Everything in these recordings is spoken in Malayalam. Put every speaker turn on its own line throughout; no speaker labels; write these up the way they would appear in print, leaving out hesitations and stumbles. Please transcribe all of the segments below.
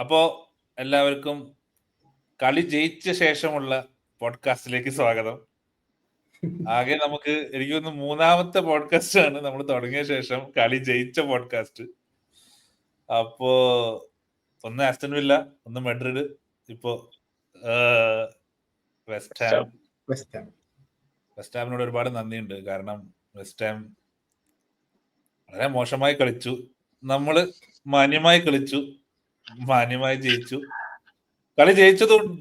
അപ്പോ എല്ലാവർക്കും കളി ജയിച്ച ശേഷമുള്ള പോഡ്കാസ്റ്റിലേക്ക് സ്വാഗതം. ആകെ നമുക്ക് എനിക്ക് തോന്നുന്നു 3-ാമത്തെ പോഡ്കാസ്റ്റ് ആണ് നമ്മൾ തുടങ്ങിയ ശേഷം കളി ജയിച്ച പോഡ്കാസ്റ്റ്. അപ്പോ ഒന്ന് ആസ്റ്റൺ വില്ല, ഒന്ന് മെഡ്രിഡ്, ഇപ്പോ വെസ്റ്റ് ഹാമിനോട് ഒരുപാട് നന്ദിയുണ്ട്. കാരണം വെസ്റ്റ് ഹാം വളരെ മോശമായി കളിച്ചു, നമ്മള് മാന്യമായി കളിച്ചു, മാന്യമായി ജയിച്ചു. കളി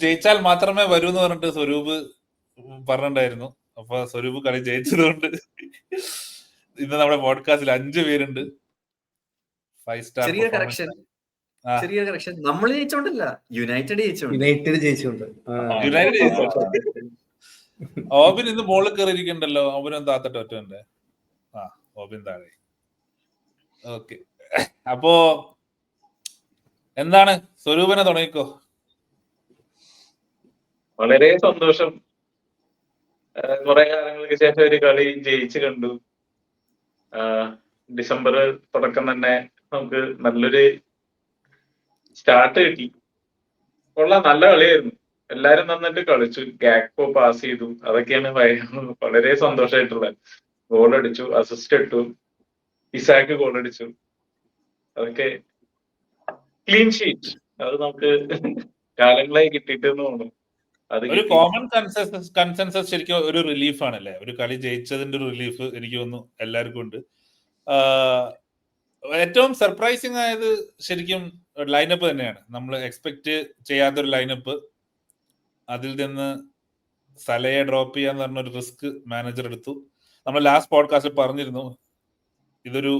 ജയിച്ചാൽ മാത്രമേ വരൂ എന്ന് പറഞ്ഞിട്ട് സ്വരൂപ് പറഞ്ഞിട്ടുണ്ടായിരുന്നു. അപ്പൊ സ്വരൂപ് കളി ജയിച്ചതുകൊണ്ട് ഇന്ന് നമ്മുടെ പോഡ്കാസ്റ്റിൽ 5 പേരുണ്ട്. 5 സ്റ്റാർ
ചെറിയ കറക്ഷൻ. നമ്മൾ ജയിച്ചോണ്ടല്ല, യുണൈറ്റഡ് ജയിച്ചോണ്ട്.
ഓബിൻ ഇന്ന് ബോളിൽ കയറിയിരിക്കണ്ടല്ലോ. ഓബിനും താത്തട്ടെ ഒറ്റ. ഓബിൻ താഴെ. ഓക്കെ, അപ്പോ എന്താണ് സ്വരൂപനെ തുടങ്ങിക്കോ.
വളരെ സന്തോഷം. കുറെ കാലങ്ങൾക്ക് ശേഷം ഒരു കളി ജയിച്ചു കണ്ടു. ഡിസംബർ തുടക്കം തന്നെ നമുക്ക് നല്ലൊരു സ്റ്റാർട്ട് കിട്ടി. കൊള്ളാം, നല്ല കളിയായിരുന്നു. എല്ലാരും നന്നായിട്ട് കളിച്ചു. ഗാക്പോ പാസ് ചെയ്തു. അതൊക്കെയാണ് വളരെ സന്തോഷമായിട്ടുള്ളത്. ഗോൾ അടിച്ചു, അസിസ്റ്റ് ഇട്ടു, ഇസാക്ക് ഗോൾ അടിച്ചു. അതൊക്കെ ക്ലീൻ ഷീറ്റ്. അത് നമുക്ക് കാലങ്ങളായി കിട്ടിയിട്ടെന്ന് തോന്നുന്നു.
ഒരു കോമൺ കൺസെൻസസ് ശരിക്കും ഒരു റിലീഫ് ആണല്ലേ, ഒരു കളി ജയിച്ചതിന്റെ ഒരു റിലീഫ് എനിക്ക് തോന്നുന്നു എല്ലാവർക്കും ഉണ്ട്. ഏറ്റവും സർപ്രൈസിങ് ആയത് ശരിക്കും ലൈനപ്പ് തന്നെയാണ്. നമ്മൾ എക്സ്പെക്ട് ചെയ്യാത്തൊരു ലൈനപ്പ്. അതിൽ നിന്ന് സലയെ ഡ്രോപ്പ് ചെയ്യാന്ന് പറഞ്ഞൊരു റിസ്ക് മാനേജർ എടുത്തു. നമ്മൾ ലാസ്റ്റ് പോഡ്കാസ്റ്റിൽ പറഞ്ഞിരുന്നു, ഇതൊരു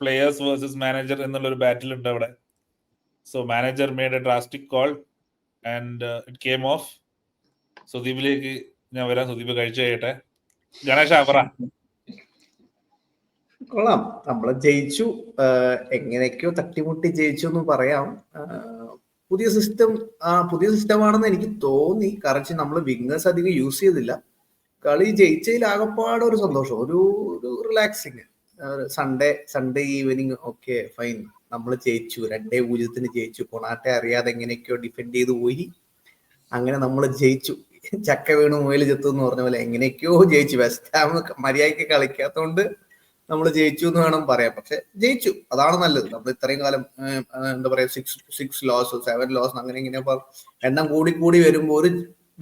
പ്ലെയേഴ്സ് വേഴ്സസ് മാനേജർ എന്നുള്ളൊരു ബാറ്റിൽ ഉണ്ട് അവിടെ. So manager made a drastic call and it came off. സുദീപിലേക്ക് ഞാൻ വരാം. സുദീപ് കഴിച്ചു കഴിയട്ടെ. ഗണേഷ പറ.
കൊള്ളാം, നമ്മള് ജയിച്ചു. എങ്ങനെയൊക്കെയോ തട്ടിമുട്ടി ജയിച്ചു എന്ന് പറയാം. പുതിയ സിസ്റ്റമാണെന്ന് എനിക്ക് തോന്നി. കാരണം നമ്മൾ വിങ്ങേഴ്സ് അധികം യൂസ് ചെയ്തില്ല. കളി ജയിച്ചതിൽ ആകപ്പാടെ ഒരു സന്തോഷം, ഒരു relaxing. Sunday evening okay fine, നമ്മൾ ജയിച്ചു. 2-0 ജയിച്ചു. കൊണാട്ടെ അറിയാതെ എങ്ങനെയൊക്കെയോ ഡിഫെൻഡ് ചെയ്ത് പോയി. അങ്ങനെ നമ്മൾ ജയിച്ചു. ചക്ക വീണ് മുയൽ ചെത്തു എന്ന് പറഞ്ഞ പോലെ എങ്ങനെയൊക്കെയോ ജയിച്ചു. വെസ്റ്റ് ഹാം മര്യാദയ്ക്ക് കളിക്കാത്തതുകൊണ്ട് നമ്മൾ ജയിച്ചു എന്ന് വേണം പറയാം. പക്ഷെ ജയിച്ചു, അതാണ് നല്ലത്. നമ്മൾ ഇത്രയും കാലം എന്താ പറയാ 6 ലോസ് 7 ലോസ് അങ്ങനെ ഇങ്ങനെ എണ്ണം കൂടി വരുമ്പോൾ ഒരു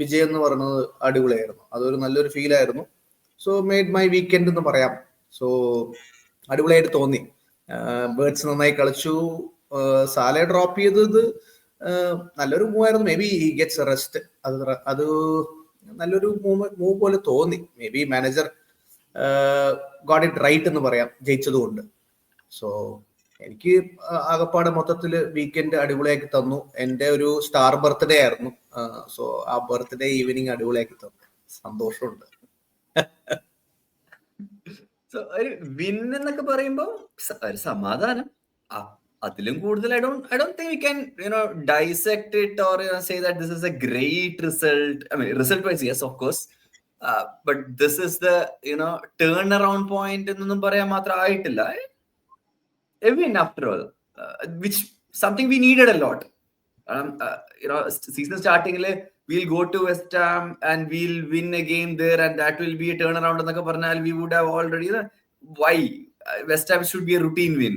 വിജയം എന്ന് പറയുന്നത് അടിപൊളിയായിരുന്നു. അതൊരു നല്ലൊരു ഫീലായിരുന്നു. സോ മെയ്ഡ് മൈ വീക്കെൻഡ് എന്ന് പറയാം. സോ അടിപൊളിയായിട്ട് തോന്നി. ബേർഡ്സ് നന്നായി കളിച്ചു. സാലെ ഡ്രോപ്പ് ചെയ്തത് നല്ലൊരു മൂവ് ആയിരുന്നു. Maybe he gets rest. അത് നല്ലൊരു മൂവ് പോലെ തോന്നി. Maybe manager got it right എന്ന് പറയാം ജയിച്ചതുകൊണ്ട്. സോ എനിക്ക് ആകപ്പാടെ മൊത്തത്തില് വീക്കെൻഡ് അടിപൊളിയാക്കി തന്നു. എൻ്റെ ഒരു സ്റ്റാർ ബർത്ത്ഡേ ആയിരുന്നു. സോ ആ ബർത്ത്ഡേ ഈവനിങ് അടിപൊളിയാക്കി തന്നു. സന്തോഷമുണ്ട്. ഒരു വിൻ എന്നൊക്കെ പറയുമ്പോൾ ഒരു സമാധാനം. അതിലും കൂടുതൽ I don't think we can dissect it or say that this is a great result. I mean, result wise, yes, of course. But this is the turnaround point എന്നൊന്നും പറയാൻ മാത്രം ആയിട്ടില്ല. A win after all, which something we needed a lot. Season starting we'll go to West Ham and we'll win a game there and that will be a turnaround എന്നൊക്കെ പറഞ്ഞാൽ we would have already why West Ham should be a routine win.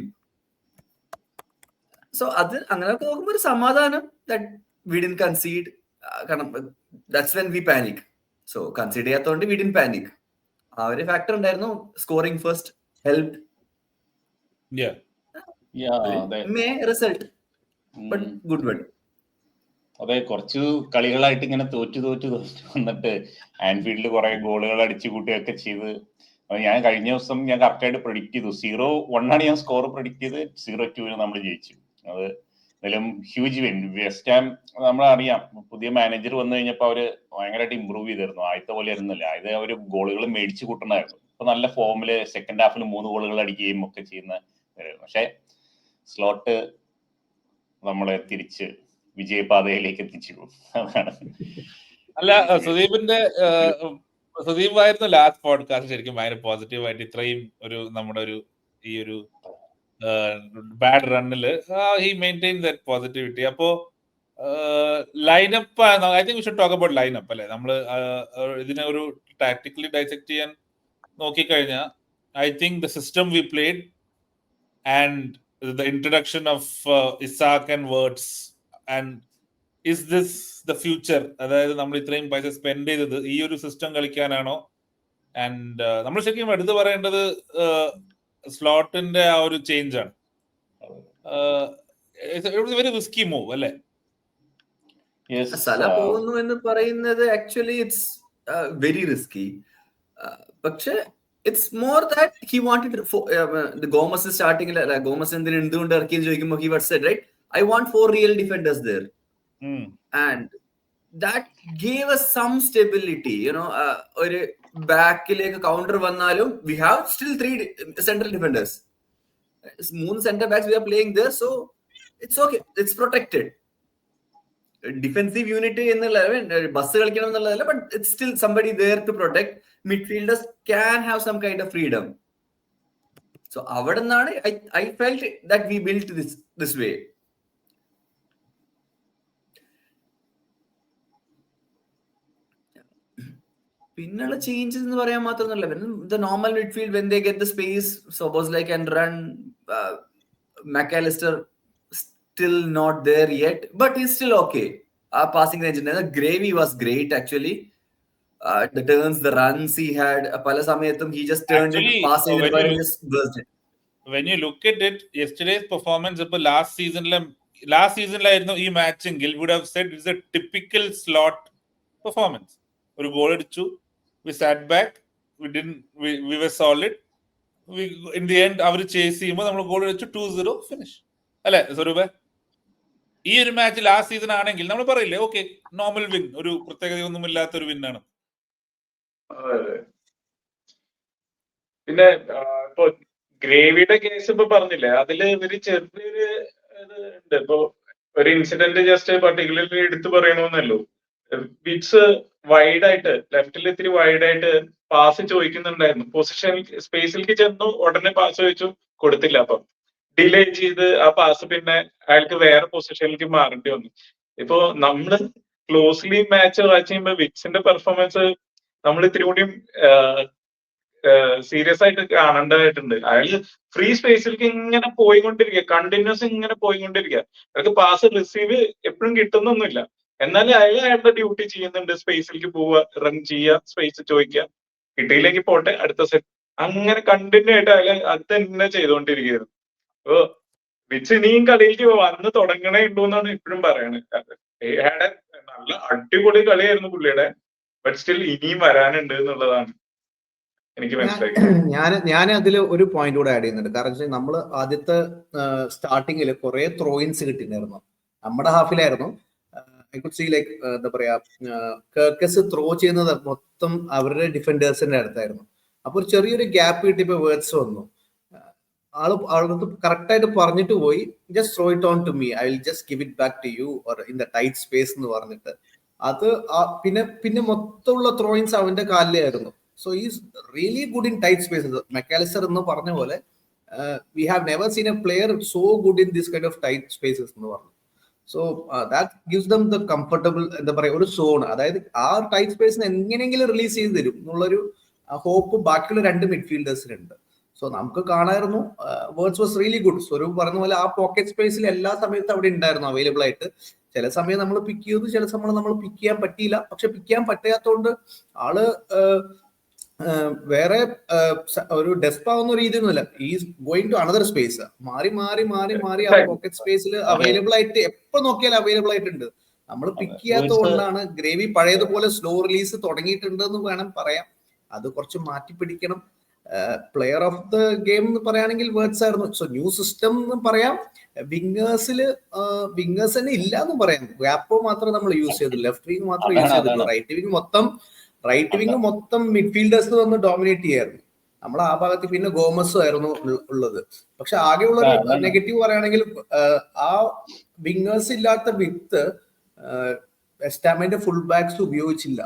So അത് അങ്ങനെയൊക്കെ നോക്കുമ്പോൾ ഒരു സമാധാനം that we didn't concede. കാരണം that's when we panic. So concede ചെയ്യാത്തതുകൊണ്ട് we didn't panic. ആ ഒരു ഫാക്ടർ ഉണ്ടായിരുന്നു. Scoring first help. Result but good one.
അതെ, കുറച്ച് കളികളായിട്ട് ഇങ്ങനെ തോറ്റു വന്നിട്ട് ആൻഫീൽഡിൽ കുറെ ഗോളുകൾ അടിച്ചു കൂട്ടുകയൊക്കെ ചെയ്ത് ഞാൻ കഴിഞ്ഞ ദിവസം ഞാൻ കറക്റ്റായിട്ട് പ്രൊഡിക്ട് ചെയ്തു. 0-1 ഞാൻ സ്കോർ പ്രൊഡിക്ട് ചെയ്ത് 0-2 നമ്മൾ ജയിച്ചു. അത് എന്തായാലും ഹ്യൂജ് വിൻ. വെസ്റ്റ് ഹാം നമ്മളറിയാം, പുതിയ മാനേജർ വന്നു കഴിഞ്ഞപ്പോൾ അവര് ഭയങ്കരമായിട്ട് ഇമ്പ്രൂവ് ചെയ്തിരുന്നു. ആദ്യത്തെ പോലെ ആയിരുന്നില്ല. ആദ്യം അവര് ഗോളുകൾ മേടിച്ചു കൂട്ടണമായിരുന്നു. ഇപ്പൊ നല്ല ഫോമില് സെക്കൻഡ് ഹാഫിൽ 3 ഗോളുകൾ അടിക്കുകയും ഒക്കെ ചെയ്യുന്ന. പക്ഷെ സ്ലോട്ട് നമ്മളെ തിരിച്ച് വിജയപാതയിലേക്ക് എത്തിച്ചു. അതാണ്.
അല്ല, സുദീപായിരുന്നു ലാസ്റ്റ് പോഡ്കാസ്റ്റ് ശരിക്കും ഭയങ്കര പോസിറ്റീവായിട്ട് ഇത്രയും ഒരു നമ്മുടെ ഈ ഒരു ബാഡ് റണ്ണില് ഹി മെയിൻറ്റെയിൻ ദാറ്റ് പോസിറ്റിവിറ്റി. അപ്പോ lineup I think we should talk about lineup അല്ലെ. നമ്മൾ ഇതിനെ ഒരു ടാക്ടിക്കലി ഡൈസെക്ട് ചെയ്യാൻ നോക്കിക്കഴിഞ്ഞാൽ I think the system we played and the introduction of Isak and Wirtz and is this the future, അതായത് നമ്മൾ ഇത്രയും പൈസ സ്പെൻഡ് ചെയ്തത് ഈ ഒരു സിസ്റ്റം കളിക്കാനാണോ? ആൻഡ് നമ്മൾ ശരിക്കും എടുത്തു പറയേണ്ടത് സ്ലോട്ടിന്റെ ആ ഒരു ചേഞ്ച് ആണ്. വെരി റിസ്കി മൂവ് അല്ലേ?
സല പോകുന്നു എന്ന് പറയുന്നത് ആക്ച്വലി ഇറ്റ്സ് വെരി റിസ്കി. പക്ഷെ it's more that he wanted Gomez സ്റ്റാർട്ടിംഗിൽ ഗോമസ് എന്തുകൊണ്ട് ഇറക്കിയെന്ന് ചോദിക്കുമ്പോൾ he what said right, I want 4 real defenders there and that gave us some stability, you know. ഒരു ബാക്കിലേക്ക് കൗണ്ടർ വന്നാലും we have still 3 central defenders, 3 centre backs we are playing there, so it's okay, it's protected. Defensive unit എന്നുള്ള ബസ് കളിക്കണം എന്നുള്ളതല്ല, but it's still somebody there to protect. Midfielders can have some kind of freedom. So അവിടെ നിന്നാണ് I felt that we built this way. പിന്നുള്ള ചേഞ്ചസ് എന്ന് പറയാൻ മാത്രമൊന്നുമല്ല. The normal midfield when they get the space, Szoboszlai can run. McAllister still not there yet, but he's still okay. Passing range, Gravy was great actually. The turns, the runs he had, pala samayathum he just turned it, passing it, and just burst it.
When you look at it, yesterday's performance, last season ഈ മാച്ചെങ്കിൽ would have said it's a typical slot performance. ഒരു ഗോൾ അടിച്ചു, we sat back, we were solid, in the end അവർ ചേസ് ചെയ്യുമ്പോൾ നമ്മൾ ഗോൾ അടിച്ചു, 2-0 ഫിനിഷ് അല്ലെ സ്വരൂപ? ഈ ഒരു മാച്ച് ലാസ്റ്റ് സീസൺ ആണെങ്കിൽ നമ്മൾ പറയില്ലേ ഓക്കെ നോർമൽ വിൻ, ഒരു പ്രത്യേകതയൊന്നും ഇല്ലാത്തൊരു വിന്നാണ്.
പിന്നെ ഇപ്പൊ ഗ്രേവിയുടെ കേസ് ഇപ്പൊ പറഞ്ഞില്ലേ, അതില് ഒരു ചെറിയൊരു ഉണ്ട്. ഇപ്പൊ ഒരു ഇൻസിഡന്റ് ജസ്റ്റ് പർട്ടിക്കുലർലി എടുത്തു പറയണമെന്നല്ലോ. വിറ്റ്സ് വൈഡായിട്ട് ലെഫ്റ്റിൽ ഇത്തിരി വൈഡായിട്ട് പാസ് ചോദിക്കുന്നുണ്ടായിരുന്നു. പൊസിഷൻ സ്പേസിലേക്ക് ചെന്നു, ഉടനെ പാസ് ചോദിച്ചു, കൊടുത്തില്ല. അപ്പം ഡിലേ ചെയ്ത് ആ പാസ് പിന്നെ അയാൾക്ക് വേറെ പൊസിഷനിലേക്ക് മാറേണ്ടി വന്നു. ഇപ്പൊ നമ്മള് ക്ലോസ്ലി മാച്ച് വാച്ച് ചെയ്യുമ്പോൾ വിറ്റ്സിന്റെ പെർഫോമൻസ് നമ്മൾ ഇത്തിരി കൂടിയും സീരിയസ് ആയിട്ട് കാണേണ്ടതായിട്ടുണ്ട്. അയാൾ ഫ്രീ സ്പേസിലേക്ക് ഇങ്ങനെ പോയിക്കൊണ്ടിരിക്കുക, കണ്ടിന്യൂസ് ഇങ്ങനെ പോയിക്കൊണ്ടിരിക്കുക. അയാൾക്ക് പാസ് റിസീവ് എപ്പോഴും കിട്ടുന്നൊന്നുമില്ല. എന്നാലും അയാളുടെ ഡ്യൂട്ടി ചെയ്യുന്നുണ്ട്. സ്പേസിലേക്ക് പോവുക, റൺ ചെയ്യുക, സ്പേസ് ചോദിക്കുക, കിട്ടിയില്ലെങ്കിൽ പോട്ടെ അടുത്ത സെറ്റ്, അങ്ങനെ കണ്ടിന്യൂ ആയിട്ട് അയാൾ അത് തന്നെ ചെയ്തുകൊണ്ടിരിക്കുകയായിരുന്നു. അപ്പൊ വിച്ച് ഇനിയും കളിയിലേക്ക് വന്ന് തുടങ്ങണേ ഉണ്ടോ എന്നാണ് ഇപ്പോഴും പറയണത്. നല്ല അടിപൊളി കളിയായിരുന്നു പുള്ളിയുടെ, ബട്ട് സ്റ്റിൽ ഇനിയും വരാനുണ്ട് എന്നുള്ളതാണ് എനിക്ക് മനസ്സിലാക്കി.
ഞാൻ അതിൽ ഒരു പോയിന്റ് കൂടെ ആഡ് ചെയ്യുന്നുണ്ട്. കാരണം നമ്മൾ ആദ്യത്തെ സ്റ്റാർട്ടിങ്ങിൽ കുറെ ത്രോയിൻസ് കിട്ടിയിട്ടുണ്ടായിരുന്നു. നമ്മുടെ ഹാഫിലായിരുന്നു. ഐ കുഡ് സീ ലൈക്ക് എന്താ പറയാ, കർക്കസ് ത്രോ ചെയ്യുന്നത് മൊത്തം അവരുടെ ഡിഫൻഡേഴ്സിന്റെ അടുത്തായിരുന്നു. അപ്പൊ ഒരു ചെറിയൊരു ഗ്യാപ്പ് കിട്ടിയപ്പോ വേർഡ്സ് വന്നു. ആളടുത്ത് കറക്റ്റ് ആയിട്ട് പറഞ്ഞിട്ട് പോയി, just throw it on to me, I will just give it back to you or in the tight space എന്ന് പറഞ്ഞിട്ട്. അത് പിന്നെ മൊത്തമുള്ള ത്രോയിൻസ് അവന്റെ കാലിലായിരുന്നു. So is really good in tight spaces. McAllister എന്ന് പറഞ്ഞ പോലെ we have never seen a player so good in this kind of tight spaces എന്ന് പറഞ്ഞു. So that gives them the comfortable എന്താ പറയാ ഒരു സോൺ, അതായത് ആ ടൈറ്റ് സ്പേസിന് എങ്ങനെയെങ്കിലും റിലീസ് ചെയ്ത് തരും എന്നുള്ളൊരു ഹോപ്പ് ബാക്കിയുള്ള 2 മിഡ്ഫീൽഡേഴ്സിനുണ്ട്. സോ നമുക്ക് കാണായിരുന്നു Wirtz was really good. Swaroop പറഞ്ഞ പോലെ ആ പോക്കറ്റ് സ്പേസിൽ എല്ലാ സമയത്തും അവിടെ ഉണ്ടായിരുന്നു അവൈലബിൾ ആയിട്ട്. ചില സമയം നമ്മൾ പിക്ക് ചെയ്തു, ചില സമയം നമ്മൾ പിക്ക് ചെയ്യാൻ പറ്റിയില്ല. പക്ഷെ പിക്ക് ചെയ്യാൻ പറ്റാത്തതുകൊണ്ട് ആള് വേറെ ഒരു ഡെസ്പ് ആവുന്ന രീതിയൊന്നുമില്ല. Is going to another space, മാറി മാറി മാറി മാറി ആ പോക്കറ്റ് സ്പേസിൽ അവൈലബിൾ ആയിട്ട് എപ്പോ നോക്കിയാലും അവൈലബിൾ ആയിട്ടുണ്ട്. നമ്മൾ പിക്ക് ചെയ്യാത്തത് കൊണ്ടാണ് ഗ്രേവി പഴയതുപോലെ സ്ലോ റിലീസ് തുടങ്ങിയിട്ടുണ്ട് എന്ന് വേണം പറയാം. അത് കുറച്ച് മാറ്റി പിടിക്കണം. പ്ലെയർ ഓഫ് ദ ഗെയിം എന്ന് പറയുകയാണെങ്കിൽ വേർഡ്സ് ആയിരുന്നു. സോ ന്യൂ സിസ്റ്റം എന്ന് പറയാം. വിങ്ങേഴ്സ് തന്നെ ഇല്ല എന്ന് പറയാം. ഗ്യാപ്പോ മാത്രം നമ്മൾ യൂസ് ചെയ്തു, ലെഫ്റ്റ് വിങ് മാത്രം യൂസ് ചെയ്തിട്ടുള്ളൂ. റൈറ്റ് വിങ് മൊത്തം മിഡ്ഫീൽഡേഴ്സ് വന്ന് ഡോമിനേറ്റ് ചെയ്യായിരുന്നു. നമ്മൾ ആ ഭാഗത്ത് പിന്നെ ഗോമസും ആയിരുന്നു ഉള്ളത്. പക്ഷെ ആകെയുള്ള ഒരു നെഗറ്റീവ് പറയുകയാണെങ്കിൽ ആ വിങ്ങേഴ്സ് ഇല്ലാത്ത വിത്ത് വെസ്റ്റ് ഫുൾ ബാക്സ് ഉപയോഗിച്ചില്ല.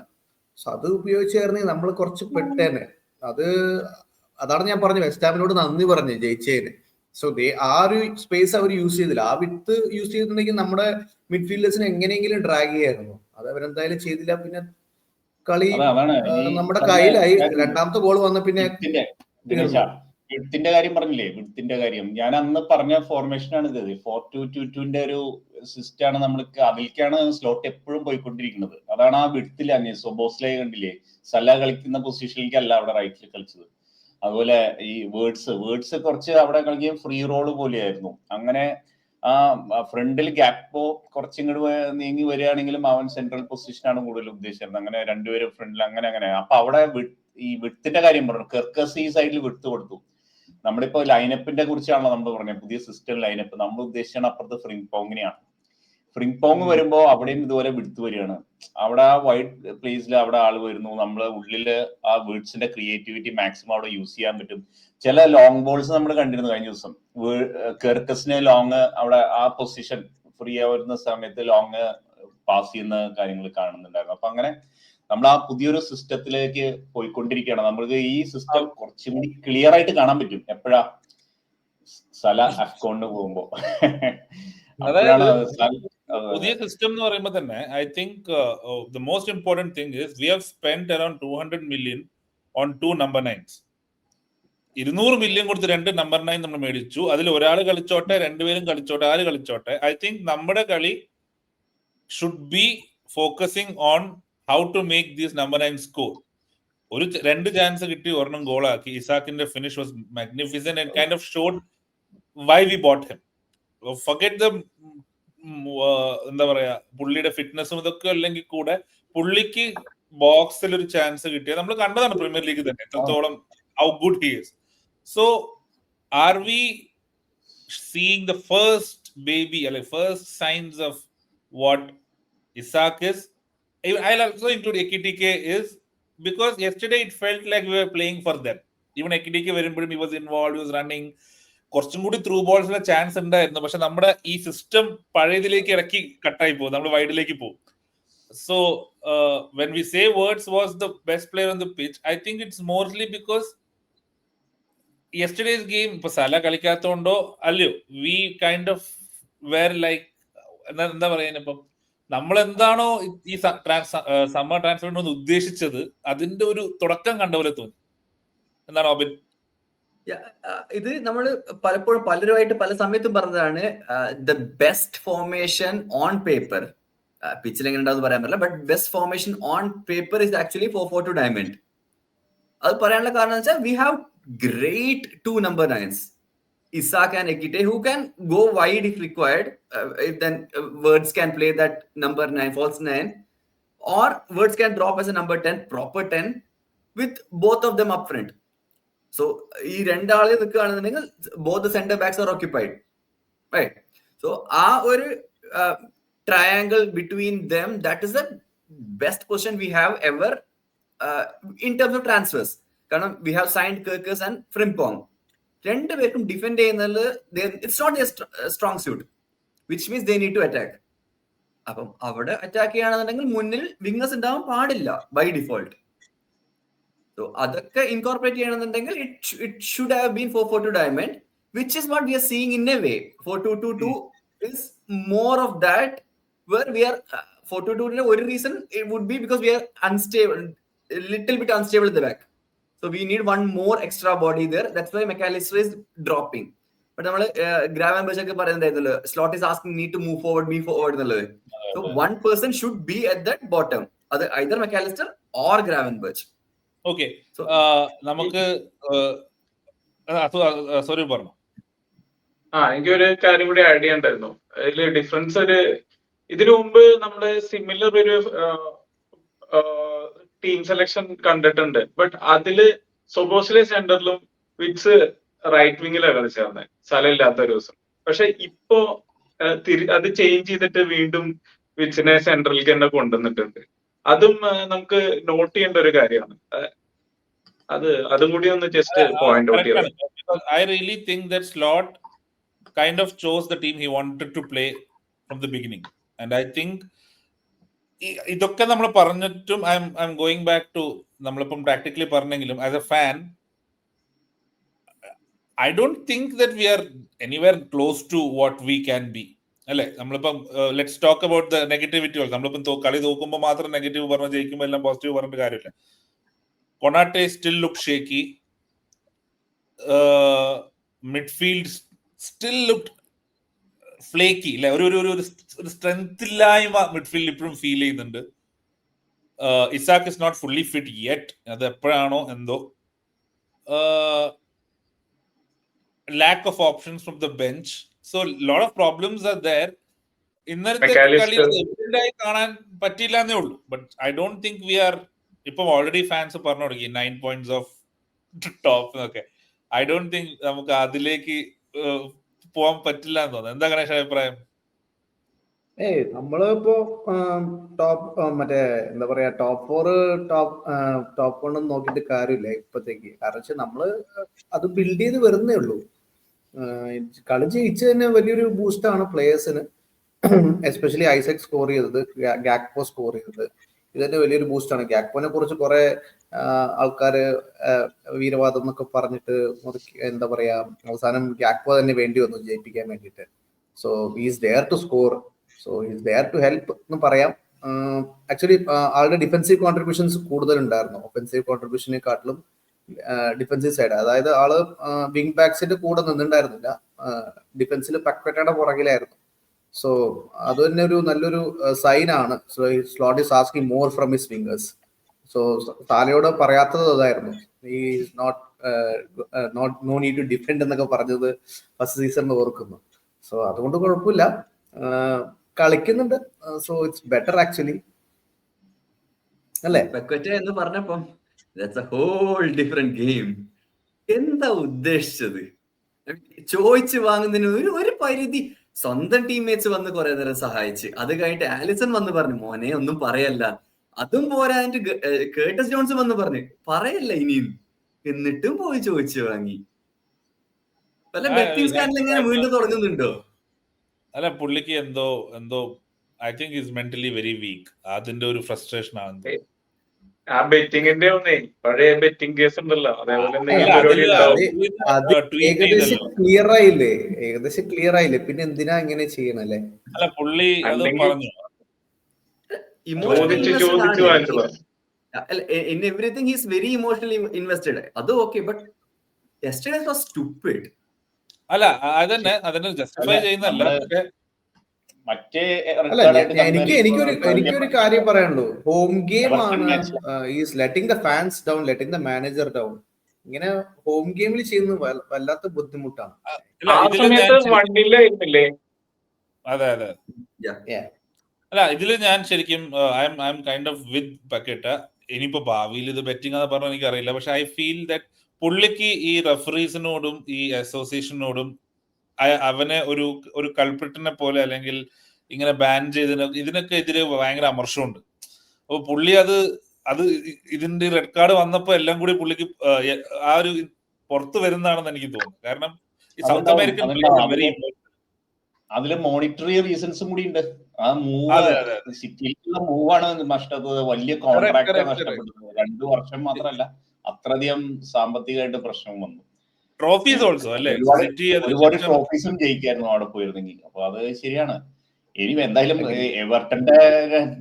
സോ അത് ഉപയോഗിച്ചായിരുന്നെങ്കിൽ നമ്മൾ കുറച്ച് പെട്ടേനെ. അതാണ് ഞാൻ പറഞ്ഞത്, വെസ്റ്റ് ഹാമിനോട് നന്ദി പറഞ്ഞു ജയിച്ചതിന്. സോ ആ ഒരു സ്പേസ് അവർ യൂസ് ചെയ്തില്ല. ആ വിത്ത് യൂസ് ചെയ്തിട്ടുണ്ടെങ്കിൽ നമ്മുടെ മിഡ്ഫീൽഡേഴ്സിനെ എങ്ങനെയെങ്കിലും ഡ്രാഗ് ചെയ്യായിരുന്നു. അത് അവരെന്തായാലും ചെയ്തില്ല. പിന്നെ കളി
അതാണ്
നമ്മുടെ കയ്യിലായി. രണ്ടാമത്തെ ഗോൾ വന്ന പിന്നെ
വിഡ്ത്തിന്റെ കാര്യം പറഞ്ഞില്ലേ, വിഡ്ത്തിന്റെ കാര്യം ഞാൻ അന്ന് പറഞ്ഞ ഫോർമേഷനാണ് ഇത്. 4-2-2-2ന്റെ ഒരു സിസ്റ്റമാണ് നമ്മൾക്ക്, അതിലേക്കാണ് സ്ലോട്ട് എപ്പോഴും പോയിക്കൊണ്ടിരിക്കുന്നത്. അതാണ് ആ വിഡ്ത്തിൽ സൊബോസ്ലേ കണ്ടില്ലേ, സല കളിക്കുന്ന പൊസിഷനിലേക്ക് അല്ല അവിടെ റൈറ്റിൽ കളിച്ചത്. അതുപോലെ ഈ വേർഡ്സ് കുറച്ച് അവിടെ കളിക്കുകയും ഫ്രീ റോള് പോലെയായിരുന്നു. അങ്ങനെ ആ ഫ്രണ്ടിൽ ഗ്യാപ്പോ കുറച്ചിങ്ങോട്ട് നീങ്ങി വരികയാണെങ്കിലും അവൻ സെൻട്രൽ പൊസിഷനാണ് കൂടുതൽ ഉദ്ദേശിച്ചിരുന്നത്. അങ്ങനെ രണ്ടുപേരും ഫ്രണ്ടിൽ അങ്ങനെ അപ്പൊ അവിടെ ഈ വിഡ്ത്തിന്റെ കാര്യം പറഞ്ഞു. കെർക്കസ് ഈ സൈഡിൽ വിട്ട് കൊടുത്തു. നമ്മളിപ്പോ ലൈനപ്പിന്റെ കുറിച്ചാണല്ലോ നമ്മൾ പറഞ്ഞത്, പുതിയ സിസ്റ്റം ലൈനപ്പ്. നമ്മൾ ഉദ്ദേശിച്ചാണ് അപ്പുറത്ത് ഫ്രിംഗ്പോങ്ങിനെയാണ്. ഫ്രിംഗ്പോങ് വരുമ്പോ അവിടെയും ഇതുപോലെ വിടുത്ത് വരികയാണ്. അവിടെ ആ വൈഡ് പ്ലേസിൽ അവിടെ ആള് വരുന്നു. നമ്മളെ ഉള്ളില് ആ വേർഡ്സിന്റെ ക്രിയേറ്റിവിറ്റി മാക്സിമം അവിടെ യൂസ് ചെയ്യാൻ പറ്റും. ചില ലോങ് ബോൾസ് നമ്മൾ കണ്ടിരുന്നു കഴിഞ്ഞ ദിവസം. കെർക്കസിന് ലോങ് അവിടെ ആ പൊസിഷൻ ഫ്രീ ആവുന്ന സമയത്ത് ലോങ് പാസ് ചെയ്യുന്ന കാര്യങ്ങൾ കാണുന്നുണ്ടായിരുന്നു. അപ്പൊ അങ്ങനെ നമ്മൾ ആ പുതിയൊരു സിസ്റ്റത്തിലേക്ക് പോയിക്കൊണ്ടിരിക്കുകയാണ്. നമ്മൾക്ക് ഈ സിസ്റ്റം കുറച്ചും കൂടി ക്ലിയർ ആയിട്ട് കാണാൻ പറ്റും എപ്പോഴാ സല അഫ്കോണിന് പോകുമ്പോ.
പുതിയ സിസ്റ്റം എന്ന് പറയുമ്പോൾ തന്നെ I think the most important thing is we have spend around 200 million on 2 number 9s. 200 million കൊടുത്ത് 2 number 9 നമ്മൾ മേടിച്ചു. അതിൽ ഒരാൾ കളിച്ചോട്ടെ, രണ്ടുപേരും കളിച്ചോട്ടെ, ആര് കളിച്ചോട്ടെ. ഐ തിങ്ക് നമ്മുടെ കളി should be focusing on how to make these number 9 score. ഒരു 2 ചാൻസ് കിട്ടി, ഒരെണ്ണം ഗോളാക്കി. ഇസാക്കിന്റെ finish was magnificent and kind of showed why we bought him. Forget the എന്താ പറയാ, പുള്ളിയുടെ ഫിറ്റ്നസും ഇതൊക്കെ അല്ലെങ്കിൽ കൂടെ പുള്ളിക്ക് ബോക്സിൽ ഒരു ചാൻസ് കിട്ടിയത് നമ്മൾ കണ്ടതാണ് പ്രീമിയർ ലീഗ് തന്നെ എത്രത്തോളം how good he is. So are we seeing the first baby അല്ലെ first signs of what Isak is? I'll also include Ekitike is because yesterday it felt like we were playing for them. Even Ekitike വരുമ്പോഴും he was involved, he was running. കുറച്ചും കൂടി ത്രൂ ബോൾസിന്റെ ചാൻസ് ഉണ്ടായിരുന്നു. പക്ഷെ നമ്മുടെ ഈ സിസ്റ്റം പഴയതിലേക്ക് ഇറക്കി കട്ടായി പോകും, നമ്മൾ വൈഡിലേക്ക് പോകും. So when we say words was the best player on the pitch, I think it's mostly because yesterday's game ഇപ്പൊ സല കളിക്കാത്തോണ്ടോ അല്ലയോ, we kind of were like എന്താ പറയാ, ഇപ്പം നമ്മൾ എന്താണോ ഈ സമ്മർ ട്രാൻസ്ഫറിനൊന്ന് ഉദ്ദേശിച്ചത് അതിന്റെ ഒരു തുടക്കം കണ്ട പോലെ തോന്നി. എന്താണ് ഓബിൻ?
ഇത് നമ്മൾ പലപ്പോഴും പലരുമായിട്ട് പല സമയത്തും പറഞ്ഞതാണ്. The best formation on paper, പിച്ചിൽ എങ്ങനെ ഉണ്ടാവും പറയാൻ പറ്റില്ല, but best formation on paper is actually 4-4-2 diamond. അത് പറയാനുള്ള കാരണം എന്ന് വെച്ചാൽ we have great 2 number 9s, Isak and Ekite, who can go wide if required. If then Words can play that number 9, false 9, or Words can drop as a number 10, proper 10, with both of them up front. So ഈ രണ്ടാളെ നിൽക്കുകയാണെന്നുണ്ടെങ്കിൽ both the center backs are occupied, right? So ആ ഒരു triangle between them, that is the best position we have ever in terms of transfers. കാരണം we have signed Kyrgios and Frimpong. രണ്ടുപേർക്കും ഡിഫെൻഡ് ചെയ്യുന്നത് it's not a strong suit, which means they need to attack. അപ്പം അവിടെ അറ്റാക്ക് ചെയ്യുകയാണെന്നുണ്ടെങ്കിൽ മുന്നിൽ വിങ്ങേഴ്സ് ഉണ്ടാവാൻ പാടില്ല ബൈ ഡിഫോൾട്ട്. സോ അതൊക്കെ ഇൻകോർപ്പറേറ്റ് ചെയ്യണമെന്നുണ്ടെങ്കിൽ it should have been 4-4-2 diamond, which is what we are seeing in a way. 4-2-2-2 is more of that, where we are 4-2-2 ഒരു reason it would be because we are unstable, little bit unstable in the back. So we need one more extra body there. That's why McAllister is dropping. But നമ്മൾ Gravenberch ഒക്കെ പറയുന്നുണ്ടായിരുന്നല്ലോ, slot is asking me to move forward എന്നുള്ളത്. So one person should be at that bottom. അത് either McAllister or Gravenberch.
Okay. So നമുക്ക് സോറി പറഞ്ഞു.
എനിക്കൊരു കാര്യം കൂടി ആഡ് ചെയ്യണ്ടായിരുന്നു. അതില് ഡിഫറൻസ് ഇതിനു മുമ്പ് നമ്മുടെ സിമിലർ ഒരു ടീം സെലക്ഷൻ കണ്ടിട്ടുണ്ട്. ബട്ട് അതില് സൊബോസ്ലെ സെന്ററിലും വിറ്റ്സ് റൈറ്റ് വിങ്ങിലാണ് കളിച്ചിരുന്നത്, സ്ഥലമില്ലാത്ത ഒരു ദിവസം. പക്ഷെ ഇപ്പോ അത് ചേഞ്ച് ചെയ്തിട്ട് വീണ്ടും വിറ്റ്സിനെ സെന്ററിലേക്ക് തന്നെ കൊണ്ടുവന്നിട്ടുണ്ട്. അതും നമുക്ക് നോട്ട് ചെയ്യേണ്ട ഒരു കാര്യമാണ്. അതും കൂടി ഒന്ന് ജസ്റ്റ് പോയിന്റ് ഔട്ട് ചെയ്യാം.
I really think that Slot kind of chose the team he wanted to play from the beginning, and I think ഇതൊക്കെ നമ്മൾ പറഞ്ഞിട്ടും I am going back to നമ്മളിപ്പം പ്രാക്ടിക്കലി പറഞ്ഞെങ്കിലും as a fan I don't think that we are anywhere close to what we can be. അല്ലെ, നമ്മളിപ്പം ലെറ്റ്സ് ടോക്ക് അബൌട്ട് ദ നെഗറ്റിവിറ്റികൾ. നമ്മളിപ്പം കളി തോക്കുമ്പോൾ മാത്രം നെഗറ്റീവ് പറഞ്ഞ് ജയിക്കുമ്പോൾ എല്ലാം പോസിറ്റീവ് പറഞ്ഞിട്ട് കാര്യമില്ല. Konate still look shaky. Midfield still look flaky. അല്ലെ, ഒരു സ്ട്രെങ്ത് ഇല്ലായ്മ മിഡ്ഫീൽഡ് ഇപ്പോഴും ഫീൽ ചെയ്യുന്നുണ്ട്. Isak is not fully fit yet. അത് എപ്പോഴാണോ എന്തോ. lack of options from the bench. So lot of problems are there. ഇന്നത്തെ കളിയിൽ എവിഡന്റ് ആയി കാണാൻ പറ്റില്ല എന്നേ ഉള്ളൂ. But I don't think we are, ഇപ്പം ഓൾറെഡി ഫാൻസ് പറഞ്ഞു തുടങ്ങി 9 points ഓഫ് ടോപ്പ് എന്നൊക്കെ. ഐ ഡോണ്ട് തിങ്ക് നമുക്ക് അതിലേക്ക് പോകാൻ പറ്റില്ല എന്ന് തോന്നുന്നു. എന്താ ഗണേഷ് അഭിപ്രായം?
നമ്മളിപ്പോ ടോപ്പ് മറ്റേ എന്താ പറയാ ടോപ്പ് 4 ടോപ്പ് 1 നോക്കിയിട്ട് കാര്യമില്ല ഇപ്പത്തേക്ക്. കാരണം നമ്മള് അത് ബിൽഡ് ചെയ്ത് വരുന്നേ ഉള്ളൂ. കളി ജയിച്ചു തന്നെ വലിയൊരു ബൂസ്റ്റാണ് പ്ലേയേഴ്സിന്. എസ്പെഷ്യലി ഐസക് സ്കോർ ചെയ്തത്, ഗാക്പോ സ്കോർ ചെയ്തത്, ഇത് തന്നെ വലിയൊരു ബൂസ്റ്റാണ്. ഗാക്പോനെ കുറിച്ച് കുറെ ആൾക്കാര് വീരവാദം എന്നൊക്കെ പറഞ്ഞിട്ട് എന്താ പറയാ, അവസാനം ഗാക്പോ തന്നെ വേണ്ടി വന്നു ജയിപ്പിക്കാൻ വേണ്ടിയിട്ട്. So he's there to score, so he's there to help എന്ന് പറയാം. ആക്ച്വലി ആളുടെ ഡിഫൻസീവ് കോൺട്രിബ്യൂഷൻസ് കൂടുതൽ ഉണ്ടായിരുന്നു ഒഫൻസീവ് കോൺട്രിബ്യൂഷനെക്കാട്ടിലും ഡിഫൻസീവ് സൈഡ്. അതായത് ആള് വിങ് ബാക്സിന്റെ കൂടെ നിന്നിട്ടുണ്ടായിരുന്നില്ല, ഡിഫൻസിൽ പക്വറ്റയുടെ പുറകിലായിരുന്നു. സോ അത് തന്നെ ഒരു നല്ലൊരു സൈൻ ആണ്. So Slot is asking more from his wingers. So സാലയോട് പറയാത്തത് അതായിരുന്നു, ഈ നോ നീഡ് ടു ഡിഫെൻഡ് എന്നൊക്കെ പറഞ്ഞത് ഫസ്റ്റ് സീസണിൽ ഓർക്കുന്നു. സോ അതുകൊണ്ട് കുഴപ്പമില്ല, കളിക്കുന്നുണ്ട്. സോ ഇറ്റ്സ് ബെറ്റർ ആക്ച്വലി, അല്ലേ?
എന്ന് പറഞ്ഞപ്പോ that's a whole different game. എന്താ ഉദ്ദേശിച്ചത്? ചോദിച്ചു വാങ്ങുന്നതിന് ഒരു പരിധി. സ്വന്തം ടീംമേറ്റ്സ് വന്ന് കുറെ നേരം സഹായിച്ച്, അത് കഴിഞ്ഞിട്ട് ആലിസൺ വന്ന് പറഞ്ഞു മോനെ ഒന്നും പറയല്ല. അതും പോരാഞ്ഞിട്ട് കേർട്ടസ് ജോൺസ് വന്ന് പറഞ്ഞു പറയല്ല ഇനിയും, എന്നിട്ടും പോയി ചോദിച്ചു വാങ്ങി. വല്ല ബെറ്റിംഗ് സ്കാനിൽ എങ്ങനെ വീണ്ടും തുടങ്ങുന്നുണ്ടോ?
അല്ല, പുള്ളിക്ക് എന്തോ I think is mentally very weak. അതിന്റെ ഒരു ഫ്രസ്ട്രേഷൻ ആണ്.
ആ ബെറ്റിങ്ങിന്റെ ഒന്നേ പഴയ ബെറ്റിംഗ് കേസ് ഉണ്ടല്ലോ, അതേപോലെ
ഏകദേശം ക്ലിയർ ആയില്ലേ, പിന്നെ എന്തിനാ ഇങ്ങനെ ചെയ്യണല്ലേ?
അല്ല, പുള്ളി അത് പറഞ്ഞു,
ചോദിച്ചു വാങ്ങിച്ചതാ.
In everything he is very emotionally invested. അത് okay, but yesterday was stupid.
അല്ല അതന്നെ ജസ്റ്റിഫൈ ചെയ്യുന്നല്ല.
മറ്റേ
എനിക്കൊരു കാര്യം പറയാനുള്ളൂ. ഹോം ഗെയിം ആണ്, is letting the fans down, letting the manager down. ഇങ്ങനെ ഹോം ഗെയിമിൽ ചെയ്യുന്നത് വല്ലാത്ത ബുദ്ധിമുട്ടാണ്.
അതെ അല്ല, ഇതില് ഞാൻ ശരിക്കും I M kind off with പക്കറ്റ. ഇനിയിപ്പോ ഭാവിയിൽ ഇത് ബെറ്റിംഗ് ആണെന്ന് പറഞ്ഞാൽ എനിക്കറിയില്ല. പക്ഷെ ഐ ഫീൽ ദാറ്റ് പുള്ളിക്ക് ഈ റെഫറീസിനോടും ഈ അസോസിയേഷനോടും അവനെ ഒരു കൾപ്രിറ്റിനെ പോലെ അല്ലെങ്കിൽ ഇങ്ങനെ ബാൻ ഇതിനൊക്കെ എതിരെ ഭയങ്കര അമർഷമുണ്ട്. അപ്പൊ പുള്ളി അത് ഇതിന്റെ റെഡ് കാർഡ് വന്നപ്പോ എല്ലാം കൂടി പുള്ളിക്ക് ആ ഒരു പുറത്ത് വരുന്നതാണെന്ന് എനിക്ക് തോന്നുന്നു. കാരണം ഈ സൗത്ത് അമേരിക്കൻ
അതില് മോണിറ്ററി റീസൺസും കൂടി ഉണ്ട്. ആ സിറ്റിയിലുള്ള മൂവാണ് നഷ്ടപ്പെട്ടത്, വലിയ കോൺട്രാക്ട് നഷ്ടപ്പെട്ടത്. 2 വർഷം മാത്രമല്ല, അത്രയധികം സാമ്പത്തികമായിട്ട് പ്രശ്നം വന്നു.
ട്രോഫീസ് ഓൾസോ അല്ലേ,
ഒരുപാട് ട്രോഫീസും ജയിക്കായിരുന്നു അവിടെ പോയിരുന്നെങ്കിൽ. അപ്പൊ അത് ശരിയാണ്. ഇനി എന്തായാലും എവർട്ടന്റെ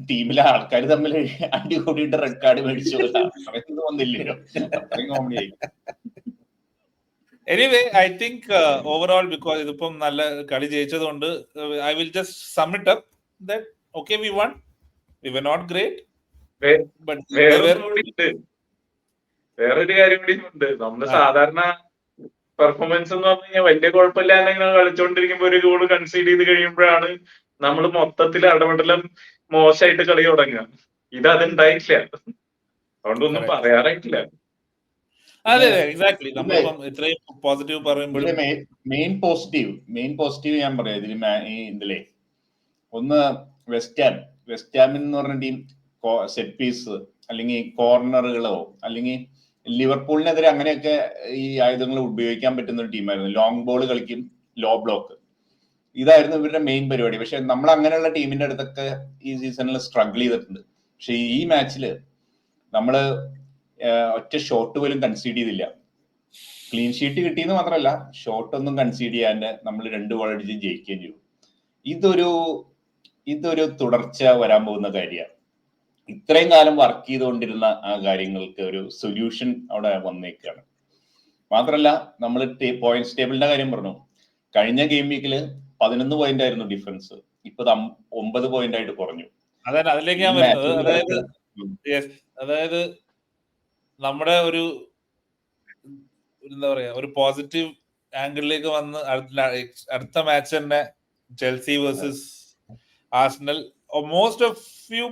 ടീമിലെ ആൾക്കാർ തമ്മിൽ അടി കൂടിയിട്ട് റെഡ് കാർഡ് മേടിച്ചു അത്രയൊന്നും വന്നില്ലല്ലോ, അത്രയും കോമഡി ആയി.
Anyway I think overall because ഇതിപ്പം നല്ല കളി ജയിച്ചതുകൊണ്ട് I will just sum it up that okay we won, we were not great.
വേറൊരു കാര്യം കൂടി ഉണ്ട്. നമ്മള് സാധാരണ പെർഫോമൻസ് എന്ന് പറഞ്ഞു കഴിഞ്ഞാൽ വലിയ കുഴപ്പമില്ലാതെ ഇങ്ങനെ കളിച്ചോണ്ടിരിക്കുമ്പോ ഒരു ഗോൾ കൺസീഡ് ചെയ്ത് കഴിയുമ്പോഴാണ് നമ്മൾ മൊത്തത്തിൽ ഇടപെടലും മോശമായിട്ട് കളി തുടങ്ങുക. അതുണ്ടായിട്ടില്ല, അതുകൊണ്ടൊന്നും പറയാറായിട്ടില്ല.
അതെ എക്സാക്ട്ലി. നമ്മളിപ്പം ഇത്രയും പോസിറ്റീവ് പറയുമ്പോഴും
മെയിൻ പോസിറ്റീവ് ഞാൻ പറയാം ഇതിലെ ഒന്ന് വെസ്റ്റ് ഹാം എന്ന് പറഞ്ഞ ടീം സെറ്റ് പീസ് അല്ലെങ്കിൽ കോർണറുകളോ അല്ലെങ്കിൽ ലിവർപൂളിനെതിരെ അങ്ങനെയൊക്കെ ഈ ആയുധങ്ങൾ ഉപയോഗിക്കാൻ പറ്റുന്ന ഒരു ടീമായിരുന്നു. ലോങ് ബോൾ കളിക്കും, ലോ ബ്ലോക്ക്, ഇതായിരുന്നു ഇവരുടെ മെയിൻ പരിപാടി. പക്ഷെ നമ്മൾ അങ്ങനെയുള്ള ടീമിന്റെ അടുത്തൊക്കെ ഈ സീസണിൽ സ്ട്രഗിൾ ചെയ്തിട്ടുണ്ട്. പക്ഷെ ഈ മാച്ചില് നമ്മള് ഒറ്റ ഷോട്ട് പോലും കൺസീഡ് ചെയ്തില്ല. ക്ലീൻ ഷീറ്റ് കിട്ടിയെന്ന് മാത്രമല്ല ഷോട്ട് ഒന്നും കൺസീഡ് ചെയ്യാണ്ട് നമ്മൾ 2 ഗോൾ അടിച്ച് ജയിക്കുകയും ചെയ്തു. ഇതൊരു തുടർച്ച വരാൻ പോകുന്ന കാര്യമാണ്. ഇത്രയും കാലം വർക്ക് ചെയ്തുകൊണ്ടിരുന്ന ആ കാര്യങ്ങൾക്ക് ഒരു സൊല്യൂഷൻ അവിടെ വന്നേക്കാണ്. മാത്രമല്ല നമ്മൾ പോയിന്റ്സ് ടേബിളിന്റെ കാര്യം പറഞ്ഞു. കഴിഞ്ഞ ഗെയിം വീക്കില് 11 പോയിന്റ് ആയിരുന്നു ഡിഫറൻസ്, ഇപ്പൊ 9 പോയിന്റ് ആയിട്ട് കുറഞ്ഞു.
അതിലേക്ക് ഞാൻ വരുന്നത്, അതായത് നമ്മുടെ ഒരു എന്താ പറയാ ഒരു പോസിറ്റീവ് ആംഗിളിലേക്ക് വന്ന് അടുത്ത മാച്ച് തന്നെ Chelsea versus Arsenal. Most of you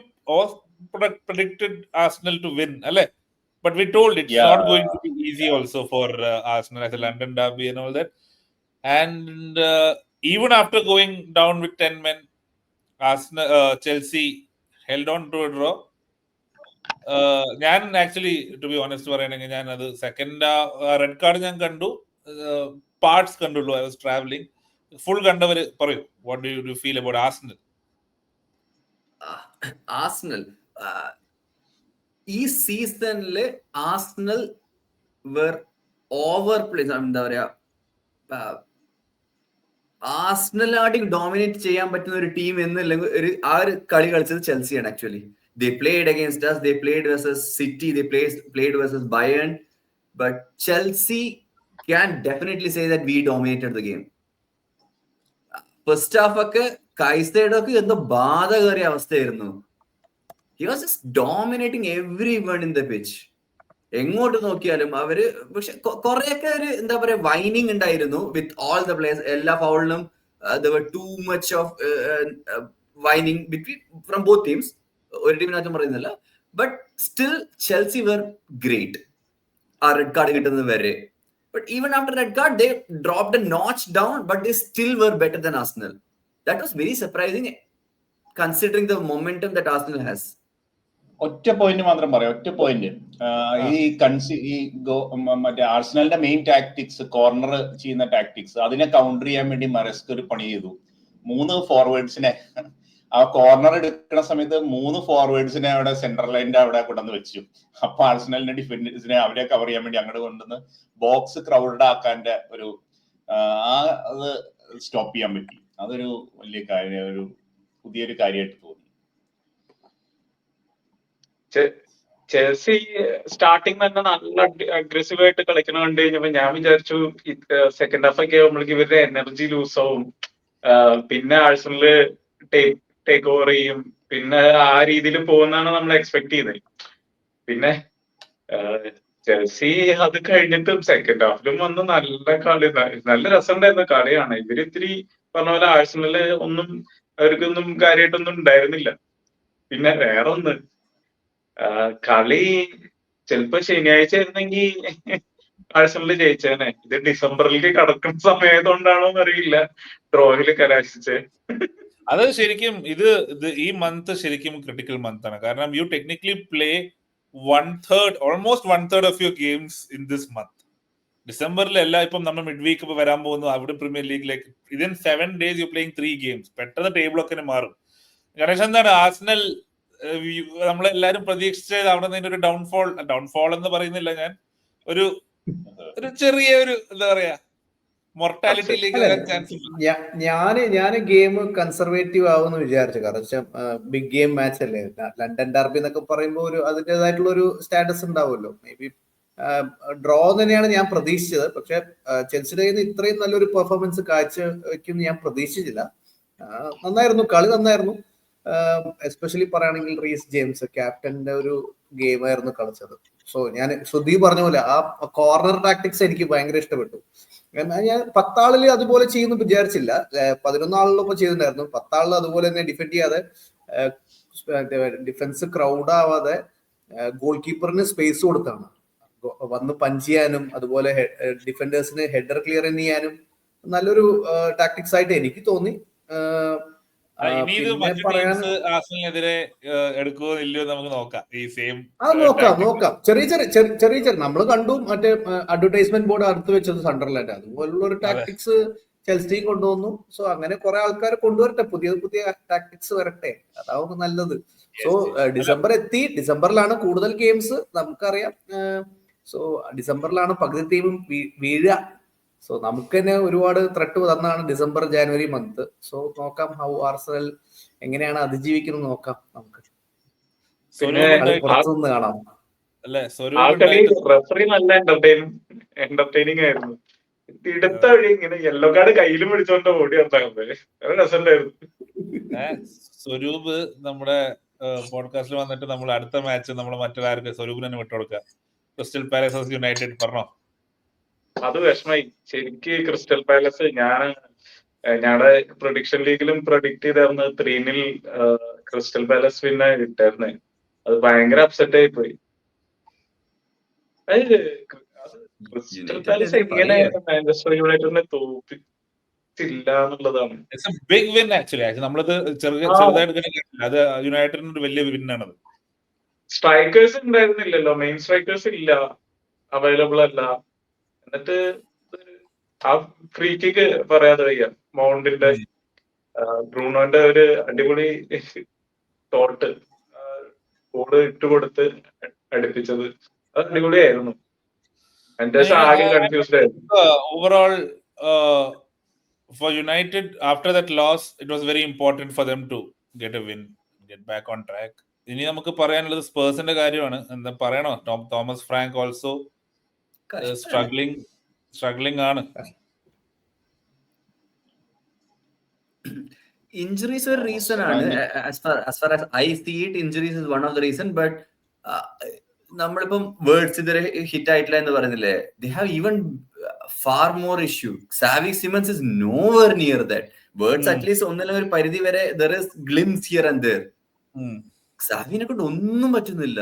predicted Arsenal to win, alle? But we told it's not going to be easy also for Arsenal as a London derby and all that. And even after going down with 10 men, Arsenal, Chelsea held on to a draw. ഞാൻ ആക്ച്വലി ടു ബി ഓണസ്റ്റ് പറയുകയാണെങ്കിൽ ഞാൻ അത് സെക്കൻഡ് റെഡ് കാർഡ് ഞാൻ കണ്ടു, പാർട്സ് കണ്ടുള്ളൂ. I was travelling. ഫുൾ കണ്ടവര് പറയൂ, what do you feel about Arsenal?
Arsenal ഈ സീസണില് ആർസണൽ വെർ ഓവർ പ്ലേസ്, എന്താ പറയാ, ആർസണലായിട്ട് ഡോമിനേറ്റ് ചെയ്യാൻ പറ്റുന്ന ഒരു ടീം എന്നല്ലെങ്കിൽ ആ ഒരു കളി കളിച്ചത് ചെൽസിയാണ്. Actually they played against us, they played versus City, they played versus Bayern, but Chelsea can definitely say that we dominated the game. First half ഒക്കെ കൈസൈഡൊക്കെ എന്തോ ബാധ കയറിയ അവസ്ഥയായിരുന്നു. He was just dominating everyone in the pitch. എങ്ങോട്ട് നോക്കിയാലും അവര്, പക്ഷെ കുറെയൊക്കെ ഒരു എന്താ പറയാ വൈനിങ് ഉണ്ടായിരുന്നു വിത്ത് ഓൾ ദ പ്ലേയേഴ്സ്. എല്ലാ ഫൗളിലും there were too much of whining between from both teams. ഒരു ടീമിനകത്തും പറയുന്നില്ല. But still Chelsea were great ആ റെഡ് കാർഡ് കിട്ടുന്നത് വരെ. But even after red card they dropped a notch down, but they still were better than Arsenal. That was very surprising considering the momentum that Arsenal has.
ഒറ്റ പോയിന്റ് മാത്രം പറയാം, ഒറ്റ പോയിന്റ്. മറ്റേ ആർസണലിന്റെ മെയിൻ ടാക്ടിക്സ്, കോർണർ ചെയ്യുന്ന ടാക്ടിക്സ്, അതിനെ കൗണ്ടർ ചെയ്യാൻ വേണ്ടി മറസ്ക് ഒരു പണി ചെയ്തു. 3 ഫോർവേഡ്സിനെ ആ കോർണർ എടുക്കുന്ന സമയത്ത് 3 ഫോർവേഡ്സിനെ അവിടെ സെൻട്രൽ ലൈനിന്റെ അവിടെ കൊണ്ടുവന്ന് വെച്ചു. അപ്പൊ ആർസണലിന്റെ ഡിഫൻഡേഴ്സിനെ അവരെ കവർ ചെയ്യാൻ വേണ്ടി അങ്ങോട്ട് കൊണ്ടുവന്ന് ബോക്സ് ക്രൗഡഡ് ആക്കാന്റെ ഒരു അത് സ്റ്റോപ്പ് ചെയ്യാൻ പറ്റി. അതൊരു വലിയ കാര്യം, ഒരു പുതിയൊരു കാര്യമായിട്ട് തോന്നി.
ചെൽസി സ്റ്റാർട്ടിങ് തന്നെ നല്ല അഗ്രസീവ് ആയിട്ട് കളിക്കണ കണ്ടു കഴിഞ്ഞപ്പോ ഞാൻ വിചാരിച്ചു സെക്കൻഡ് ഹാഫ് ഒക്കെ ആവുമ്പോഴേക്ക് ഇവരുടെ എനർജി ലൂസ് ആവും, പിന്നെ ആഴ്സണല് ടേക്ക് ഓവർ ചെയ്യും, പിന്നെ ആ രീതിയിൽ പോകുന്നതാണ് നമ്മൾ എക്സ്പെക്ട് ചെയ്തത്. പിന്നെ ചെൽസി അത് കഴിഞ്ഞിട്ടും സെക്കൻഡ് ഹാഫിലും വന്ന് നല്ല കളി, നല്ല രസമുണ്ടായിരുന്ന കളിയാണ്. ഇവരിത്തിരി പറഞ്ഞ പോലെ ആഴ്സണല് ഒന്നും അവർക്കൊന്നും കാര്യമായിട്ടൊന്നും ഉണ്ടായിരുന്നില്ല. പിന്നെ വേറെ ഒന്ന്, കളി ചിലപ്പോ ശനിയാഴ്ച ആയിരുന്നെങ്കിൽ ആഴ്സണല് ജയിച്ചേനെ. ഇത് ഡിസംബറിലേക്ക് കടക്കുന്ന സമയത്തുകൊണ്ടാണോ എന്നറിയില്ല ഡ്രോയില് കലാശിച്ച്.
അത് ശരിക്കും ഇത് ഈ മന്ത് ശരിക്കും ക്രിട്ടിക്കൽ മന്ത് ആണ്. കാരണം you technically play 1/3 almost 1/3 of your games in this month. ഡിസംബറിലല്ല, ഇപ്പം നമ്മൾ മിഡ് വീക്ക് ഇപ്പൊ വരാൻ പോകുന്നു അവിടെ പ്രീമിയർ ലീഗിലേക്ക്. ഇതിൻ 7 days യു പ്ലേയിങ് 3 games. പെട്ടെന്ന് ടേബിളൊക്കെ മാറും. ഗണേശ്, എന്താണ് ആർസണൽ നമ്മളെല്ലാരും പ്രതീക്ഷിച്ചത് അവിടെ നിന്ന് ഒരു ഡൗൺഫോൾ എന്ന് പറയുന്നില്ല ഞാൻ, ഒരു ചെറിയ ഒരു എന്താ പറയാ മൊർട്ടാലിറ്റിയിലേക്ക് വരാൻ ചാൻസ് ഇല്ല.
ഞാൻ ഗെയിം കൺസർവേറ്റീവ് ആവുമെന്ന് വിചാരിച്ചു. കാരണം ബിഗ് ഗെയിം മാച്ച് അല്ലേ, ലണ്ടൻ ഡർബി എന്നൊക്കെ പറയുമ്പോൾ ഒരു അതിൻ്റെതായിട്ടുള്ള ഒരു സ്റ്റാറ്റസ് ഉണ്ടാവുമല്ലോ. മേ ബി ഡ്രോ തന്നെയാണ് ഞാൻ പ്രതീക്ഷിച്ചത്. പക്ഷെ ചെൽസിയുടെ കയ്യിൽ നിന്ന് ഇത്രയും നല്ലൊരു പെർഫോമൻസ് കാഴ്ചവെക്കും ഞാൻ പ്രതീക്ഷിച്ചില്ല. നന്നായിരുന്നു, കളി നന്നായിരുന്നു. എസ്പെഷ്യലി പറയുകയാണെങ്കിൽ റീസ് ജെയിംസ് ക്യാപ്റ്റന്റെ ഒരു ഗെയിം ആയിരുന്നു കളിച്ചത്. സോ ഞാൻ സുധീപ് പറഞ്ഞ പോലെ ആ കോർണർ ടാക്ടിക്സ് എനിക്ക് ഭയങ്കര ഇഷ്ടപ്പെട്ടു. എന്നാൽ ഞാൻ 10 ആളിൽ അതുപോലെ ചെയ്യുന്നു വിചാരിച്ചില്ല. 11 ആളിലൊപ്പം ചെയ്തിട്ടുണ്ടായിരുന്നു. 10 ആളിൽ അതുപോലെ തന്നെ ഡിഫെൻഡ് ചെയ്യാതെ, ഡിഫൻസ് ക്രൗഡ് ആവാതെ ഗോൾ കീപ്പറിന് സ്പേസ് കൊടുത്താണ് വന്ന് പഞ്ച് ചെയ്യാനും അതുപോലെ ഡിഫൻഡേഴ്സിന് ഹെഡർ ക്ലിയർ ചെയ്യാനും നല്ലൊരു ടാക്ടിക്സ് ആയിട്ട് എനിക്ക് തോന്നി.
ആർസണലിനെതിരെ എടുക്കുമോ ഇല്ലയോ നമുക്ക് നോക്കാം. ഈ സെയിം
നോക്കാം. ചെറിയ നമ്മൾ കണ്ടു മറ്റേ അഡ്വർടൈസ്മെന്റ് ബോർഡ് അടുത്ത് വെച്ചത് സണ്ടർലാൻഡ്, അതുപോലുള്ള ഒരു ടാക്ടിക്സ് ചെൽസിയും കൊണ്ടുവന്നു. സോ അങ്ങനെ കുറെ ആൾക്കാരെ കൊണ്ടുവരട്ടെ, പുതിയ ടാക്ടിക്സ് വരട്ടെ, അതാവും നല്ലത്. സോ ഡിസംബർ എത്തി, ഡിസംബറിലാണ് കൂടുതൽ ഗെയിംസ് നമുക്കറിയാം. സോ ഡിസംബറിലാണ് പകുതി ടീമും വീഴുക. സോ നമുക്ക് തന്നെ ഒരുപാട് ത്രെട്ട് തന്നാണ് ഡിസംബർ ജാനുവരി മന്ത്. സോ നോക്കാം ഹൗ ആർസണൽ എങ്ങനെയാണ് അതിജീവിക്കുന്നത് നോക്കാം. നമുക്ക്
പിന്നെ
പുറത്തുനിന്ന് കാണാം.
ആ കളി റെഫറി നല്ല എന്റർടൈനിങ് ആയിരുന്നു. എടുത്ത വഴി ഇങ്ങനെ യെല്ലോ കാർഡ് കയ്യിലും പിടിച്ചോണ്ട് ഓടി വന്നത് രസമുണ്ടായിരുന്നു.
സ്വരൂപ് നമ്മുടെ പോഡ്കാസ്റ്റിൽ വന്നിട്ട് നമ്മൾ അടുത്ത മാച്ച് നമ്മൾ മറ്റൊരാൾക്ക് സ്വരൂപിന് തന്നെ വിട്ടുകൊടുക്കുക. ക്രിസ്റ്റൽ പാലസ് യുണൈറ്റഡ് പറഞ്ഞോ.
അത് വിഷമായി ശരിക്ക്. ക്രിസ്റ്റൽ പാലസ് ഞങ്ങളുടെ പ്രൊഡിക്ഷൻ ലീഗിലും പ്രൊഡിക്ട് ചെയ്തായിരുന്നു 3-0 ക്രിസ്റ്റൽ പാലസ് പിന്നെ കിട്ടായിരുന്നേ. അത് ഭയങ്കര അപ്സെറ്റ് ആയി പോയി. ക്രിസ്റ്റൽ പാലസ് എങ്ങനെ മാഞ്ചസ്റ്റർ യുണൈറ്റഡിനെ തോൽപ്പിച്ചില്ല എന്നുള്ളതാണ്.
Big win actually. നമ്മളത് ചെറുതായിട്ട് അത് യുണൈറ്റഡിന് ഒരു വലിയ വിന്നാണത്.
സ്ട്രൈക്കേഴ്സ് ഉണ്ടായിരുന്നില്ലല്ലോ, മെയിൻ സ്ട്രൈക്കേഴ്സ് ഇല്ല, അവൈലബിൾ അല്ല. എന്നിട്ട് ആ ഫ്രീ കിക്ക് പറയാതെ വയ്യ. മൗണ്ടിന്റെ ബ്രൂണോന്റെ ഒരു അടിപൊളി ഷോട്ട് ബോള് ഇട്ടുകൊടുത്ത് അടുപ്പിച്ചത് അത് അടിപൊളിയായിരുന്നു. എന്റെ ആകെ കൺഫ്യൂസ്ഡ് ആയിരുന്നു.
Overall for United after that loss it was very important for them to get a win, get back on track. ഇനി നമുക്ക് പറയാനുള്ളത് സ്പേഴ്സിന്റെ കാര്യമാണ്. എന്താ പറയണോ? തോമസ് ഫ്രാങ്ക് ഓൾസോ സ്ട്രഗ്ലിംഗ് ആണ്.
Injuries are reason ആണ്. As far as I see it, injuries is one of the reason. But നമ്മളിപ്പം വേർഡ്സ് ഇതുവരെ ഹിറ്റ് ആയിട്ടില്ല എന്ന് പറയുന്നില്ലേ, they have even far more issue. Xavi Simons is nowhere near that. Words at least ഒന്നിലും ഒരു പരിധി വരെ there is glimpse here and there. Xaviനെ കൊണ്ട് ഒന്നും പറ്റുന്നില്ല.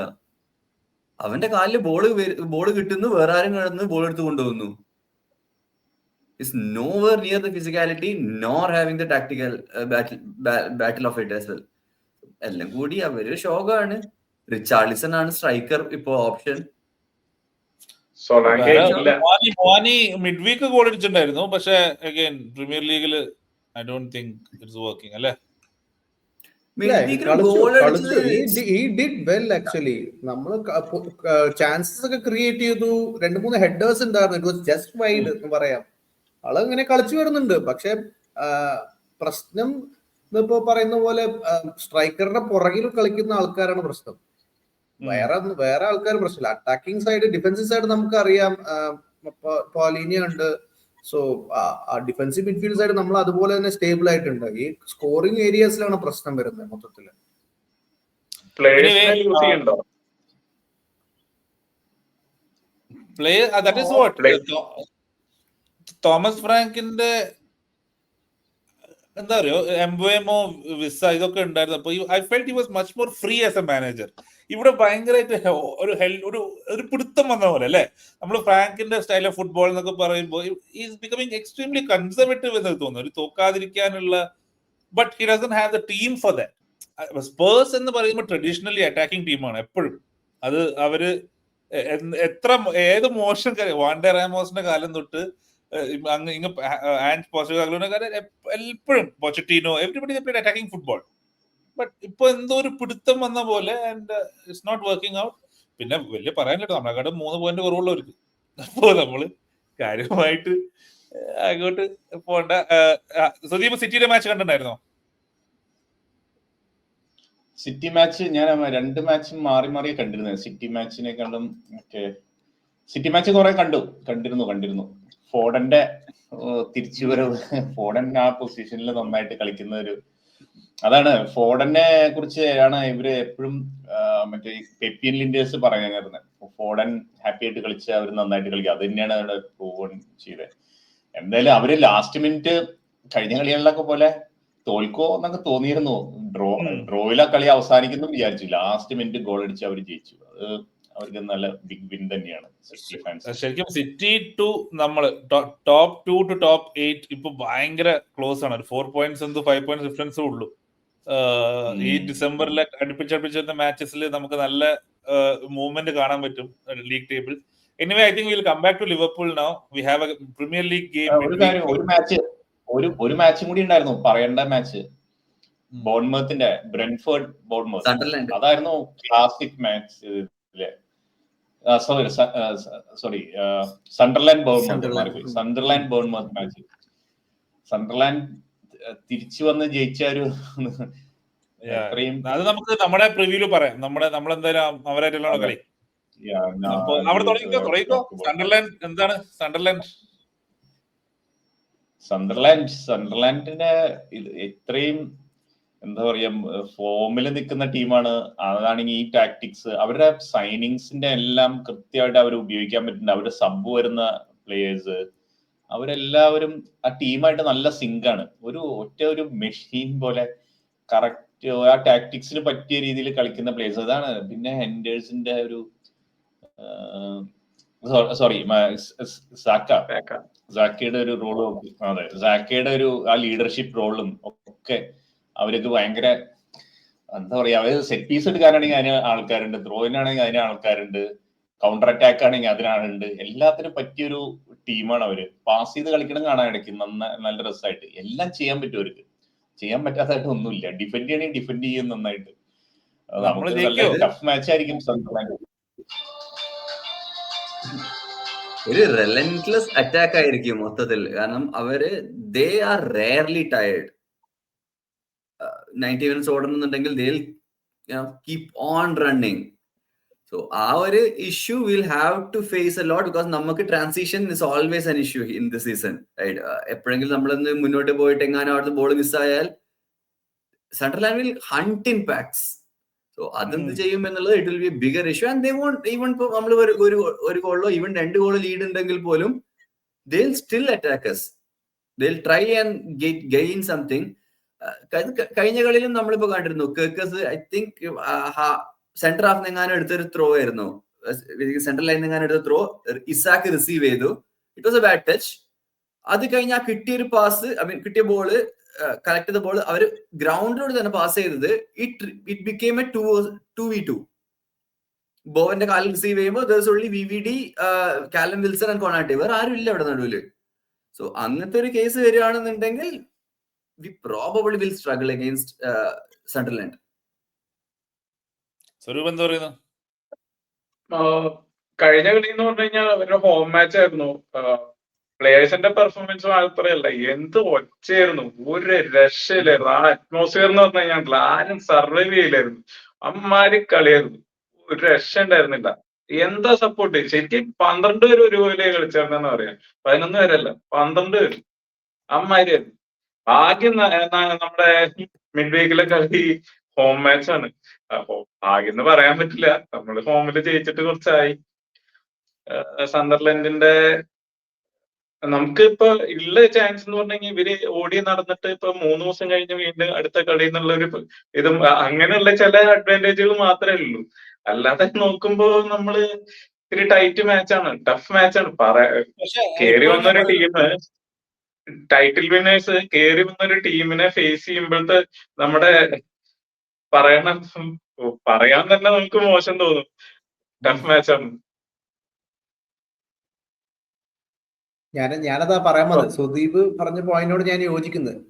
അവന്റെ കാലില് ബോള് കിട്ടുന്നു, വേറെ ആരും കിടന്ന് ബോൾ എടുത്ത് കൊണ്ടുപോകുന്നു. Is nowhere near the physicality nor having the tactical battle of it as well. എല്ലാം കൂടി അവര് ഷോക്കാണ്. റിച്ചാർലിസൺ ആണ് സ്ട്രൈക്കർ ഇപ്പോ ഓപ്ഷൻ.
മിഡ് വീക്ക് ഗോൾ അടിച്ചിട്ടുണ്ടായിരുന്നു, പക്ഷെ അഗൈൻ പ്രീമിയർ ലീഗിൽ I don't think it's working അല്ലേ.
നമ്മള് ചാൻസസ് ഒക്കെ ക്രിയേറ്റ് ചെയ്തു. 2-3 ഹെഡേഴ്സ് ഉണ്ടായിരുന്നു. ഇറ്റ് വാസ് ജസ്റ്റ് വൈഡ് എന്ന് പറയാം. ആള് ഇങ്ങനെ കളിച്ചു വരുന്നുണ്ട്. പക്ഷെ പ്രശ്നം ഇപ്പോ പറയുന്ന പോലെ സ്ട്രൈക്കറുടെ പുറകിൽ കളിക്കുന്ന ആൾക്കാരാണ് പ്രശ്നം. വേറെ ആൾക്കാർ പ്രശ്നമില്ല. അറ്റാക്കിംഗ് സൈഡ്, ഡിഫൻസീവ് സൈഡ് നമുക്കറിയാം. പോളിനി ഉണ്ട്. സോ ഡിഫൻസീവ് മിഡ്ഫീൽഡ് സൈഡ് നമ്മൾ അതുപോലെ തന്നെ സ്റ്റേബിൾ ആയിട്ടുണ്ട്. ഈ സ്കോറിംഗ് ഏരിയസിലാണ് പ്രശ്നം വരുന്നത് മൊത്തത്തില്.
തോമസ് ഫ്രാങ്കിന്റെ എന്താ പറയുക, എംബോയമോ വിസ ഇതൊക്കെ ഉണ്ടായിരുന്നു. അപ്പൊ I felt he was much more free as A manager. ഇവിടെ ഭയങ്കരമായിട്ട് ഒരു പിടുത്തം വന്ന പോലെ അല്ലെ. നമ്മൾ ഫ്രാങ്കിന്റെ സ്റ്റൈൽ ഓഫ് ഫുട്ബോൾ എന്നൊക്കെ പറയുമ്പോൾ ഈസ് ബിക്കമിങ് എക്സ്ട്രീംലി കൺസർവേറ്റീവ് എന്ന് തോന്നുന്നു. ഒരു തോക്കാതിരിക്കാനുള്ള, but he doesn't have the team for that. Spurs എന്ന് പറയുമ്പോൾ ട്രഡീഷണലി അറ്റാക്കിംഗ് ടീമാണ് എപ്പോഴും. അത് അവര് ഏത് മോശം വാൻഡെ റാമോസിന്റെ കാലം തൊട്ട് എപ്പോഴും Pochettino everybody played attacking football. But ഇപ്പൊ എന്തോ ഒരു പിടുത്തം വന്ന പോലെ and it's not working out. പിന്നെ വലിയ പറയാൻ കേട്ടോ, നമ്മളെക്കാട്ടും 3 പോയിന്റ് കുറവുള്ളവർക്ക്. അപ്പോ നമ്മള് കാര്യമായിട്ട് അങ്ങോട്ട് പോണ്ട. സുദീപ് സിറ്റിയുടെ മാച്ച് കണ്ടിട്ടുണ്ടായിരുന്നോ?
സിറ്റി മാച്ച് ഞാൻ 2 മാച്ചും മാറി കണ്ടിരുന്നത്. സിറ്റി മാച്ചിനെ കണ്ടും സിറ്റി മാച്ച് കുറെ കണ്ടിരുന്നു. ഫോഡന്റെ തിരിച്ചുവരവ്, ഫോഡൻ ആ പൊസിഷനിൽ നന്നായിട്ട് കളിക്കുന്ന ഒരു അതാണ്. ഫോഡനെ കുറിച്ച് ആണ് ഇവര് എപ്പോഴും മറ്റേ പെപ്പിയൻ ലിൻഡേഴ്സ് പറയാനായിരുന്നത്. ഫോഡൻ ഹാപ്പി ആയിട്ട് കളിച്ച് അവർ നന്നായിട്ട് കളിക്കുക. അത് തന്നെയാണ് അവിടെ പ്രൂവ് ചെയ്തത്. എന്തായാലും അവര് ലാസ്റ്റ് മിനിറ്റ് കഴിഞ്ഞ കളികളിലൊക്കെ പോലെ തോൽക്കോ എന്നൊക്കെ തോന്നിയിരുന്നു. ഡ്രോയിലാ കളി അവസാനിക്കുന്നു വിചാരിച്ചു. ലാസ്റ്റ് മിനിറ്റ് ഗോൾ അടിച്ച് അവർ ജയിച്ചു. അത് അവർക്ക് നല്ല ബിഗ് വിൻ തന്നെയാണ്.
ശരിക്കും സിറ്റി ടു നമ്മള് ടോപ്പ് 2 to top 8 ഇപ്പൊ ഭയങ്കര ക്ലോസ് ആണ്. 4 points 5 points ഡിഫറൻസും ഉള്ളൂ. ഈ ഡിസംബറിലെ അടുപ്പിച്ചടുപ്പിച്ച മാച്ചസിൽ നമുക്ക് നല്ല മൂവ്മെന്റ് കാണാൻ പറ്റും league table. Anyway I think will come back to Liverpool now. We have a Premier League game.
ഒരു മാച്ചും കൂടി ഉണ്ടായിരുന്നു പറയേണ്ട മാച്ച്. ബോൺമത്തിന്റെ ബ്രെൻഫോർഡ് ബോൺമത്ത്. അതായിരുന്നു classic match. Sorry Sunderland ബോൺമത്ത്
Sunderland.
മാറിപ്പോയി. സണ്ടർലാൻഡ് ബോൺമത്ത് മാച്ച് സണ്ടർലാൻഡ് തിരിച്ചു വന്ന് ജയിച്ച ഒരു അത്രയും
അത് നമുക്ക് നമ്മുടെ പ്രിവ്യൂല് പറയാം. നമ്മളെന്തായാലും അവരായിട്ടാണ് കളി. അപ്പൊ അവിടെ തുടങ്ങിക്കോ. സണ്ടർലാൻഡ് എന്താണ്
സണ്ടർലാൻഡിന്റെ ഇത്രയും എന്താ പറയാ ഫോമിൽ നിൽക്കുന്ന ടീമാണ്. അതാണെങ്കിൽ ഈ ടാക്ടിക്സ് അവരുടെ സൈനിങ്സിന്റെ എല്ലാം കൃത്യമായിട്ട് അവർ ഉപയോഗിക്കാൻ പറ്റുന്നുണ്ട്. അവരുടെ സബ് വരുന്ന പ്ലേയേഴ്സ് അവരെല്ലാവരും ആ ടീമായിട്ട് നല്ല സിങ്ക് ആണ്. ഒരു മെഷീൻ പോലെ കറക്റ്റ് ആ ടാക്ടിക്സിന് പറ്റിയ രീതിയിൽ കളിക്കുന്ന പ്ലേയേഴ്സ്. അതാണ് പിന്നെ ഹെൻഡേഴ്സിന്റെ ഒരു സോറി സാക്കയുടെ ഒരു റോളും, അതെ സാക്കയുടെ ഒരു ആ ലീഡർഷിപ്പ് റോളും ഒക്കെ അവർക്ക് ഭയങ്കര എന്താ പറയാ. അവര് സെറ്റ് പീസ് എടുക്കാനാണെങ്കിൽ അതിന് ആൾക്കാരുണ്ട്, ത്രോയിനാണെങ്കിൽ അതിന് ആൾക്കാരുണ്ട്, കൗണ്ടർ അറ്റാക്ക് ആണെങ്കിൽ അതിനാളുണ്ട്. എല്ലാത്തിനും പറ്റിയൊരു ടീമാണ് അവര്. പാസ് ചെയ്ത് കളിക്കണം കാണാൻ ഇടയ്ക്ക് നല്ല രസമായിട്ട്. എല്ലാം ചെയ്യാൻ പറ്റും അവർക്ക്. ചെയ്യാൻ പറ്റാത്തതായിട്ട് ഒന്നുമില്ല. ഡിഫെൻഡ് ചെയ്യണമെങ്കിൽ ഡിഫെൻഡ് ചെയ്യും നന്നായിട്ട്. നമുക്ക് നല്ല ടഫ് മാച്ച് ആയിരിക്കും സണ്ടർലാൻഡ്.
ഒരു റെലന്റ്ലെസ് അറ്റാക്ക് ആയിരിക്കും മൊത്തത്തിൽ. കാരണം അവര് they are rarely tired. 90 minutes ഓടണമെന്നുണ്ടെങ്കിൽ they keep on running. So ആ ഒരു issue will have to face a lot. Because നമുക്ക് transition is always an issue in the season. എപ്പോഴെങ്കിലും നമ്മളൊന്ന് മുന്നോട്ട് പോയിട്ട് എങ്ങാനും അവിടുത്തെ ബോൾ മിസ്സായാൽ Sunderland will hunt in packs. So അതെന്ത് ചെയ്യും എന്നുള്ളത് it will be bigger issue. And they won't even ഇപ്പൊ നമ്മൾ ഒരു ഗോളോ ഈവൻ 2 ഗോളോ ലീഡ് ഉണ്ടെങ്കിൽ പോലും they will still attack us. They will try and gain something. കഴിഞ്ഞ കളിയിലും നമ്മളിപ്പോ കണ്ടിരുന്നു കേക്കേഴ്സ് ഐ തിങ്ക് സെന്റർ ഹാഫ് നിന്നെങ്ങാനും എടുത്തൊരു ത്രോ ആയിരുന്നു. സെൻട്രൽ ലൈൻ നിന്നെങ്ങാനും എടുത്ത ത്രോ ഇസാക്ക് റിസീവ് ചെയ്തു. It was A bad touch. അത് കഴിഞ്ഞാൽ കിട്ടിയൊരു പാസ്, കിട്ടിയ ബോള് കളക്ട് ചെയ്ത ബോൾ അവര് ഗ്രൗണ്ടിലൂടെ തന്നെ പാസ് ചെയ്തത്. It became A 2v2. ബോവന്റെ കാലിൽ റിസീവ് ചെയ്യുമ്പോൾ there is only VVD, കാലം വിൽസൺ ആൻഡ് കൊണാട്ടെ. വേറെ ആരും ഇല്ല അവിടെ നടുവില്. സോ അങ്ങനത്തെ ഒരു കേസ് വരികയാണെന്നുണ്ടെങ്കിൽ we probably will struggle against Sunderland.
Swarup എന്താ പറയുന്നു?
കഴിഞ്ഞ കളി എന്ന് പറഞ്ഞു കഴിഞ്ഞാൽ അവരുടെ ഹോം മാച്ച് ആയിരുന്നു. പ്ലേയേഴ്സിന്റെ പെർഫോമൻസ് മാത്രമല്ല, എന്ത് ഒച്ചയായിരുന്നു. ഒരു രക്ഷയില്ലായിരുന്നു. ആ അറ്റ്മോസ്ഫിയർ എന്ന് പറഞ്ഞു കഴിഞ്ഞാൽ ആരും സർവൈവ് ചെയ്യില്ലായിരുന്നു. അമ്മാരി കളിയായിരുന്നു. ഒരു രക്ഷ ഉണ്ടായിരുന്നില്ല. എന്താ സപ്പോർട്ട്. ശരിക്കും 12 പേര് ഒരുപോലെ കളിച്ചേർന്നെന്ന് പറയാം. 11 പേരല്ല, 12 പേര് അമ്മാരിയായിരുന്നു. ആദ്യം നമ്മുടെ മിഡ് വീക്കിലെ കളി ഹോം മാച്ച് ആണ്. അപ്പൊ ഭാഗ്യം എന്ന് പറയാൻ പറ്റില്ല. നമ്മള് ഹോമിൽ ജയിച്ചിട്ട് കുറച്ചായി. സണ്ടർലൻഡിന്റെ നമുക്ക് ഇപ്പൊ ഉള്ള ചാൻസ് എന്ന് പറഞ്ഞെങ്കിൽ ഇവര് ഓടി നടന്നിട്ട് ഇപ്പൊ 3 ദിവസം കഴിഞ്ഞ് വീണ്ടും അടുത്ത കളി എന്നുള്ളൊരു ഇതും അങ്ങനെയുള്ള ചില അഡ്വാൻറ്റേജുകൾ മാത്രമേ ഉള്ളൂ. അല്ലാതെ നോക്കുമ്പോ നമ്മള് ഒരു ടൈറ്റ് മാച്ചാണ്, ടഫ് മാച്ചാണ്. കേറി വന്നൊരു ടീം, ടൈറ്റിൽ വിന്നേഴ്സ് കേറി വന്നൊരു ടീമിനെ ഫേസ് ചെയ്യുമ്പോഴത്തെ നമ്മുടെ പറയാൻ തന്നെ നമുക്ക് മോശം തോന്നും. ടഫ് മാച്ചാണ്.
ഞാനതാ പറയാൻ വന്നത്. സുദീപ് പറഞ്ഞ പോയിന്റിനോട് ഞാൻ യോജിക്കുന്നത്.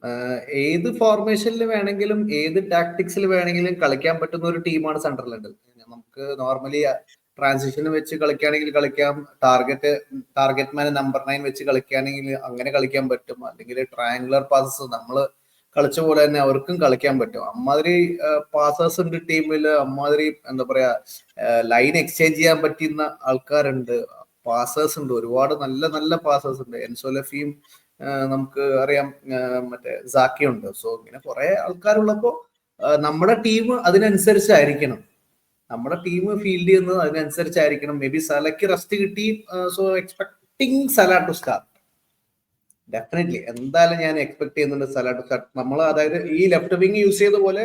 ഏത് ഫോർമേഷനിൽ വേണമെങ്കിലും ഏത് ടാക്ടിക്സിൽ വേണമെങ്കിലും കളിക്കാൻ പറ്റുന്ന ഒരു ടീമാണ് സണ്ടർലാൻഡ്. നമുക്ക് നോർമലി ട്രാൻസിഷൻ വെച്ച് കളിക്കുകയാണെങ്കിൽ കളിക്കാം, ടാർഗറ്റ് മാൻ നമ്പർ 9 വെച്ച് കളിക്കുകയാണെങ്കിൽ അങ്ങനെ കളിക്കാൻ പറ്റും. അല്ലെങ്കിൽ ട്രയാങ്കുലർ പാസസ് നമ്മൾ കളിച്ച പോലെ തന്നെ അവർക്കും കളിക്കാൻ പറ്റും. അമ്മാതിരി പാസേഴ്സ് ഉണ്ട് ടീമിൽ. അമ്മാതിരി എന്താ പറയാ ലൈൻ എക്സ്ചേഞ്ച് ചെയ്യാൻ പറ്റുന്ന ആൾക്കാരുണ്ട്, പാസേഴ്സ് ഉണ്ട്. ഒരുപാട് നല്ല നല്ല പാസേഴ്സ് ഉണ്ട്. എൻസോലഫിയും നമുക്ക് അറിയാം, മറ്റേ സാക്കിയുണ്ട്. സോ ഇങ്ങനെ കുറെ ആൾക്കാരുള്ളപ്പോ നമ്മുടെ ടീം അതിനനുസരിച്ചായിരിക്കണം. നമ്മുടെ ടീം ഫീൽഡ് ചെയ്യുന്നത് അതിനനുസരിച്ചായിരിക്കണം. മേ ബി സലയ്ക്ക് റെസ്റ്റ് കിട്ടി. So expecting Salah to start. Definitely എന്തായാലും ഞാൻ എക്സ്പെക്ട് ചെയ്യുന്നുണ്ട് സല ടു സ്റ്റാർട്ട്. നമ്മൾ അതായത് ഈ ലെഫ്റ്റ് വിങ് യൂസ് ചെയ്ത പോലെ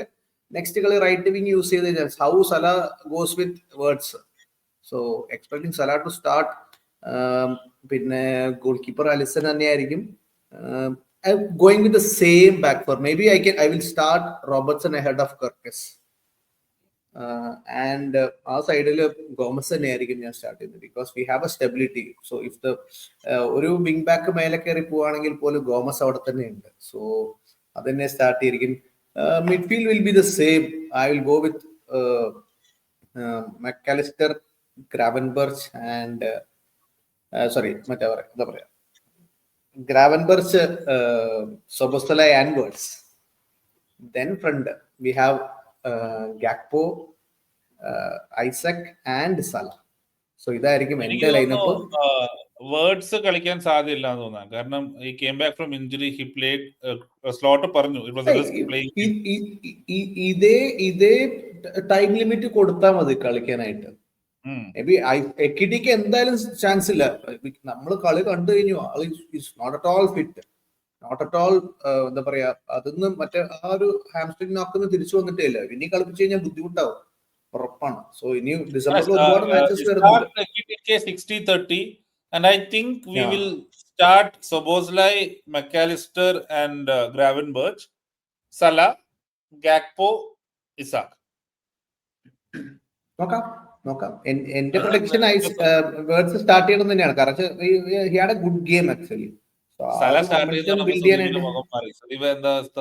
നെക്സ്റ്റ് കളി റൈറ്റ് വിങ് യൂസ് ചെയ്ത് how Salah goes with words. So expecting Salah to start. പിന്നെ ഗോൾ കീപ്പർ അലിസൺ തന്നെയായിരിക്കും. Going with the same back four. Maybe I will start Robertson ahead of Karkas. And ആ സൈഡിൽ ഗോമസ് തന്നെയായിരിക്കും ഞാൻ സ്റ്റാർട്ട് ചെയ്യുന്നത്. Because we have a stability. So if the ഒരു വിങ് ബാക്ക് മേലെ കയറി പോവുകയാണെങ്കിൽ പോലും ഗോമസ് അവിടെ തന്നെ ഉണ്ട്. സോ അത് തന്നെ സ്റ്റാർട്ട് ചെയ്തിരിക്കും. Midfield will be the same. I will go with Mac Allister, Gravenberch and മറ്റേ എന്താ പറയാ, Gravenberch, Szoboszlai and Wirtz. Then front we have Gakpo, Isaac and Salah. So ഇതായിരിക്കും
എനിക്ക്
എന്റെ ലൈനപ്പ്.
വേർഡ്സ് കളിക്കാൻ സാധ്യതയില്ല എന്ന് തോന്നാം. കാരണം ഈ came back from injury, he played slot പറഞ്ഞു ഇറ്റ് വാസ് റിസ്ക് പ്ലേയിങ്.
ഇതേ ടൈം ലിമിറ്റ് കൊടുത്താൽ മതി കളിക്കാനായിട്ട്. മേ ബി എക്കിഡിക്ക് എന്തായാലും ചാൻസ് ഇല്ല. നമ്മൾ കളി കണ്ടു കഴിഞ്ഞു, ആൾ is not at all fit, not at all എന്താ പറയാ, അതൊന്ന് മറ്റേ ആ ഒരു ഹാംസ്ട്രിങ് നോക്കൊന്ന് തിരിച്ചു വന്നിട്ടേ ഇല്ല. ഇനി കളിപ്പിച്ചു കഴിഞ്ഞാൽ ബുദ്ധിമുട്ടാവും, ഉറപ്പാണ്. സോ ഇനി ഡിസംബറിൽ ഒരുപാട് മാച്ചസ് വരുന്നുണ്ട്.
60-30 and I think we will start Szoboszlai, McAllister and Gravenberch, Salah, Gakpo, Isak.
നോക്കാം. എന്റെ പ്രൊഡിക്ഷൻ വേർഡ്സ് സ്റ്റാർട്ട് ചെയ്യണം തന്നെയാണ്. കാരണം he had A good game actually.
Salah start ചെയ്ത മുഖം മാറി. സദീപ എന്താ അവസ്ഥ?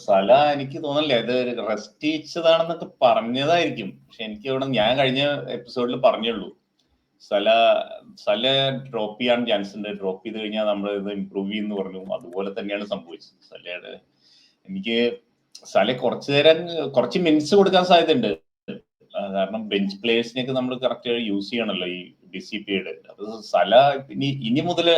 സല എനിക്ക് തോന്നില്ല ഇത് റെസ്റ്റ് ചെയ്യിച്ചതാണെന്നൊക്കെ പറഞ്ഞതായിരിക്കും. പക്ഷെ എനിക്ക് ഇവിടെ ഞാൻ കഴിഞ്ഞ എപ്പിസോഡിൽ പറഞ്ഞുള്ളൂ സല ഡ്രോപ്പ് ചെയ്യാൻ ചാൻസ് ഉണ്ട്, ഡ്രോപ്പ് ചെയ്ത് കഴിഞ്ഞാൽ നമ്മൾ ഇത് ഇമ്പ്രൂവ് ചെയ്യുമെന്ന് പറഞ്ഞു. അതുപോലെ തന്നെയാണ് സംഭവിച്ചത്. എനിക്ക് സല കുറച്ച് മിനിറ്റ്സ് കൊടുക്കാൻ സാധ്യതയുണ്ട്. കാരണം ബെഞ്ച് പ്ലേയേഴ്സിനെയൊക്കെ നമ്മൾ കറക്റ്റ് യൂസ് ചെയ്യണമല്ലോ ഈ DCPയുടെ. അത് സല ഇനി മുതൽ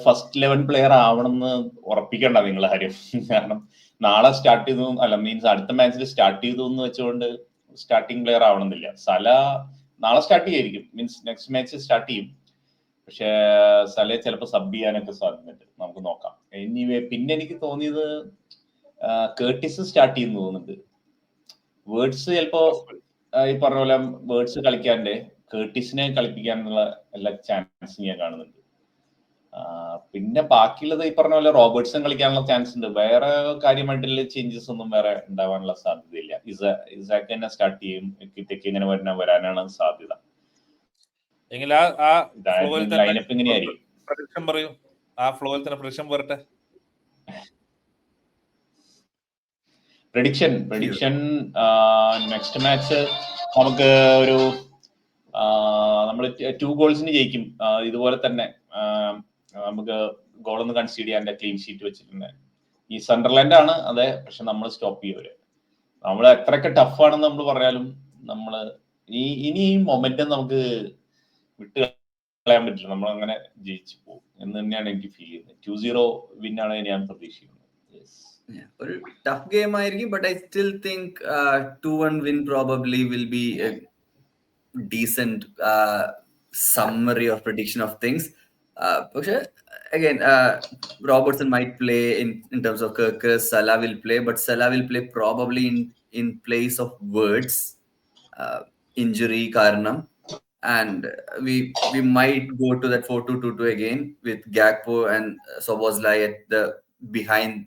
ഫസ്റ്റ് 11 പ്ലെയർ ആവണമെന്ന് ഉറപ്പിക്കണ്ട നിങ്ങൾ ആരും. കാരണം നാളെ സ്റ്റാർട്ട് ചെയ്തു, അല്ല മീൻസ് അടുത്ത മാച്ചിൽ സ്റ്റാർട്ട് ചെയ്തു എന്ന് വെച്ചുകൊണ്ട് സ്റ്റാർട്ടിംഗ് പ്ലെയർ ആവണമെന്നില്ല. സല നാളെ സ്റ്റാർട്ട് ചെയ്യായിരിക്കും, മീൻസ് നെക്സ്റ്റ് മാച്ച് സ്റ്റാർട്ട് ചെയ്യും. പക്ഷെ സലയെ ചിലപ്പോൾ സബ് ചെയ്യാനൊക്കെ സാധ്യതയുണ്ട്, നമുക്ക് നോക്കാം. പിന്നെ എനിക്ക് തോന്നിയത് കേർട്ടിസ് സ്റ്റാർട്ട് ചെയ്യുന്നു തോന്നുന്നുണ്ട്. വേർഡ്സ് ചിലപ്പോ ഈ പറഞ്ഞ പോലെ വേർഡ്സ് കളിക്കാണ്ട് കേർട്ടിസിനെ കളിപ്പിക്കാനുള്ള എല്ലാ ചാൻസും ഞാൻ കാണുന്നുണ്ട്. പിന്നെ ബാക്കിയുള്ളത് ഈ പറഞ്ഞ പോലെ റോബർട്ട്സൺ കളിക്കാനുള്ള ചാൻസ് ഉണ്ട്. വേറെ കാര്യമായിട്ടുള്ള ചേഞ്ചസ് ഒന്നും വേറെ ഉണ്ടാവാനുള്ള സാധ്യതയില്ല. ഇസാക്ക് തന്നെ സ്റ്റാർട്ട് ചെയ്യും, കിറ്റയ്ക്ക് ഇങ്ങനെ വരാനാണ് സാധ്യത. ലൈനപ്പ് ഇങ്ങനെയായിരിക്കും.
പറയൂ, ആ ഫ്ലോയിൽ തന്നെ പ്രഡിക്ഷൻ പോരട്ടെ.
പ്രഡിക്ഷൻ നെക്സ്റ്റ് മാച്ച് നമുക്ക് ഒരു നമ്മൾ 2 ഗോൾസിന് ജയിക്കും. ഇതുപോലെ തന്നെ നമുക്ക് ഗോളൊന്നും കൺസീഡ് ചെയ്യാൻ ക്ലീൻ ഷീറ്റ് വെച്ചിട്ടുണ്ട്. ഈ സണ്ടർലാൻഡ് ആണ് അതെ, പക്ഷെ നമ്മൾ സ്റ്റോപ്പ് ചെയ്യൂര്. നമ്മൾ എത്രയൊക്കെ ടഫാണെന്ന് നമ്മൾ പറഞ്ഞാലും നമ്മൾ ഇനി ഈ മൊമെന്റം നമുക്ക് വിട്ട് കളയാൻ പറ്റില്ല. നമ്മൾ അങ്ങനെ ജയിച്ചു പോകും എന്ന് തന്നെയാണ് എനിക്ക് ഫീൽ ചെയ്യുന്നത്. 2-0 വിന്നാണ് ഞാൻ പ്രതീക്ഷിക്കുന്നത്.
ഒരു ടഫ് ഗെയിം ആയിരിക്കും, but I still think 2-1 win probably will be a decent summary or prediction of things. പക്ഷെ again Robertson might play in terms of Kirkus, Salah will play, but Salah will play probably in place of Words, injury karanam, and we might go to that 4-2-2 again with Gakpo and Szoboszlai at the behind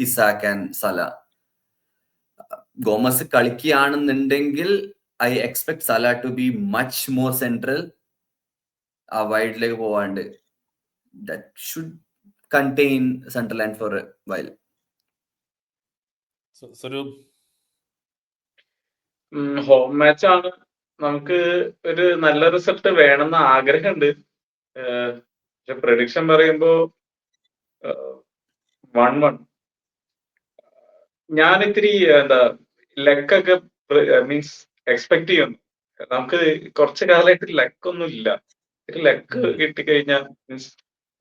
Isak and Salah. Gomez കളിക്കുകയാണെന്നുണ്ടെങ്കിൽ I expect Salah to be much more central. A wide leg പോവാണ്ട് that should contain Sunderland for a while.
Home match ആണ്, നമുക്ക് ഒരു നല്ല റിസൾട്ട് വേണമെന്ന് ആഗ്രഹമുണ്ട്. പക്ഷെ പ്രഡിക്ഷൻ പറയുമ്പോ 1-1. ഞാൻ ഇത്തിരി ലക്കൊക്കെ മീൻസ് എക്സ്പെക്ട് ചെയ്യുന്നു. നമുക്ക് കുറച്ചു കാലമായിട്ട് ലക്കൊന്നും ഇല്ല. ലക്ക് കിട്ടിക്കഴിഞ്ഞാൽ മീൻസ്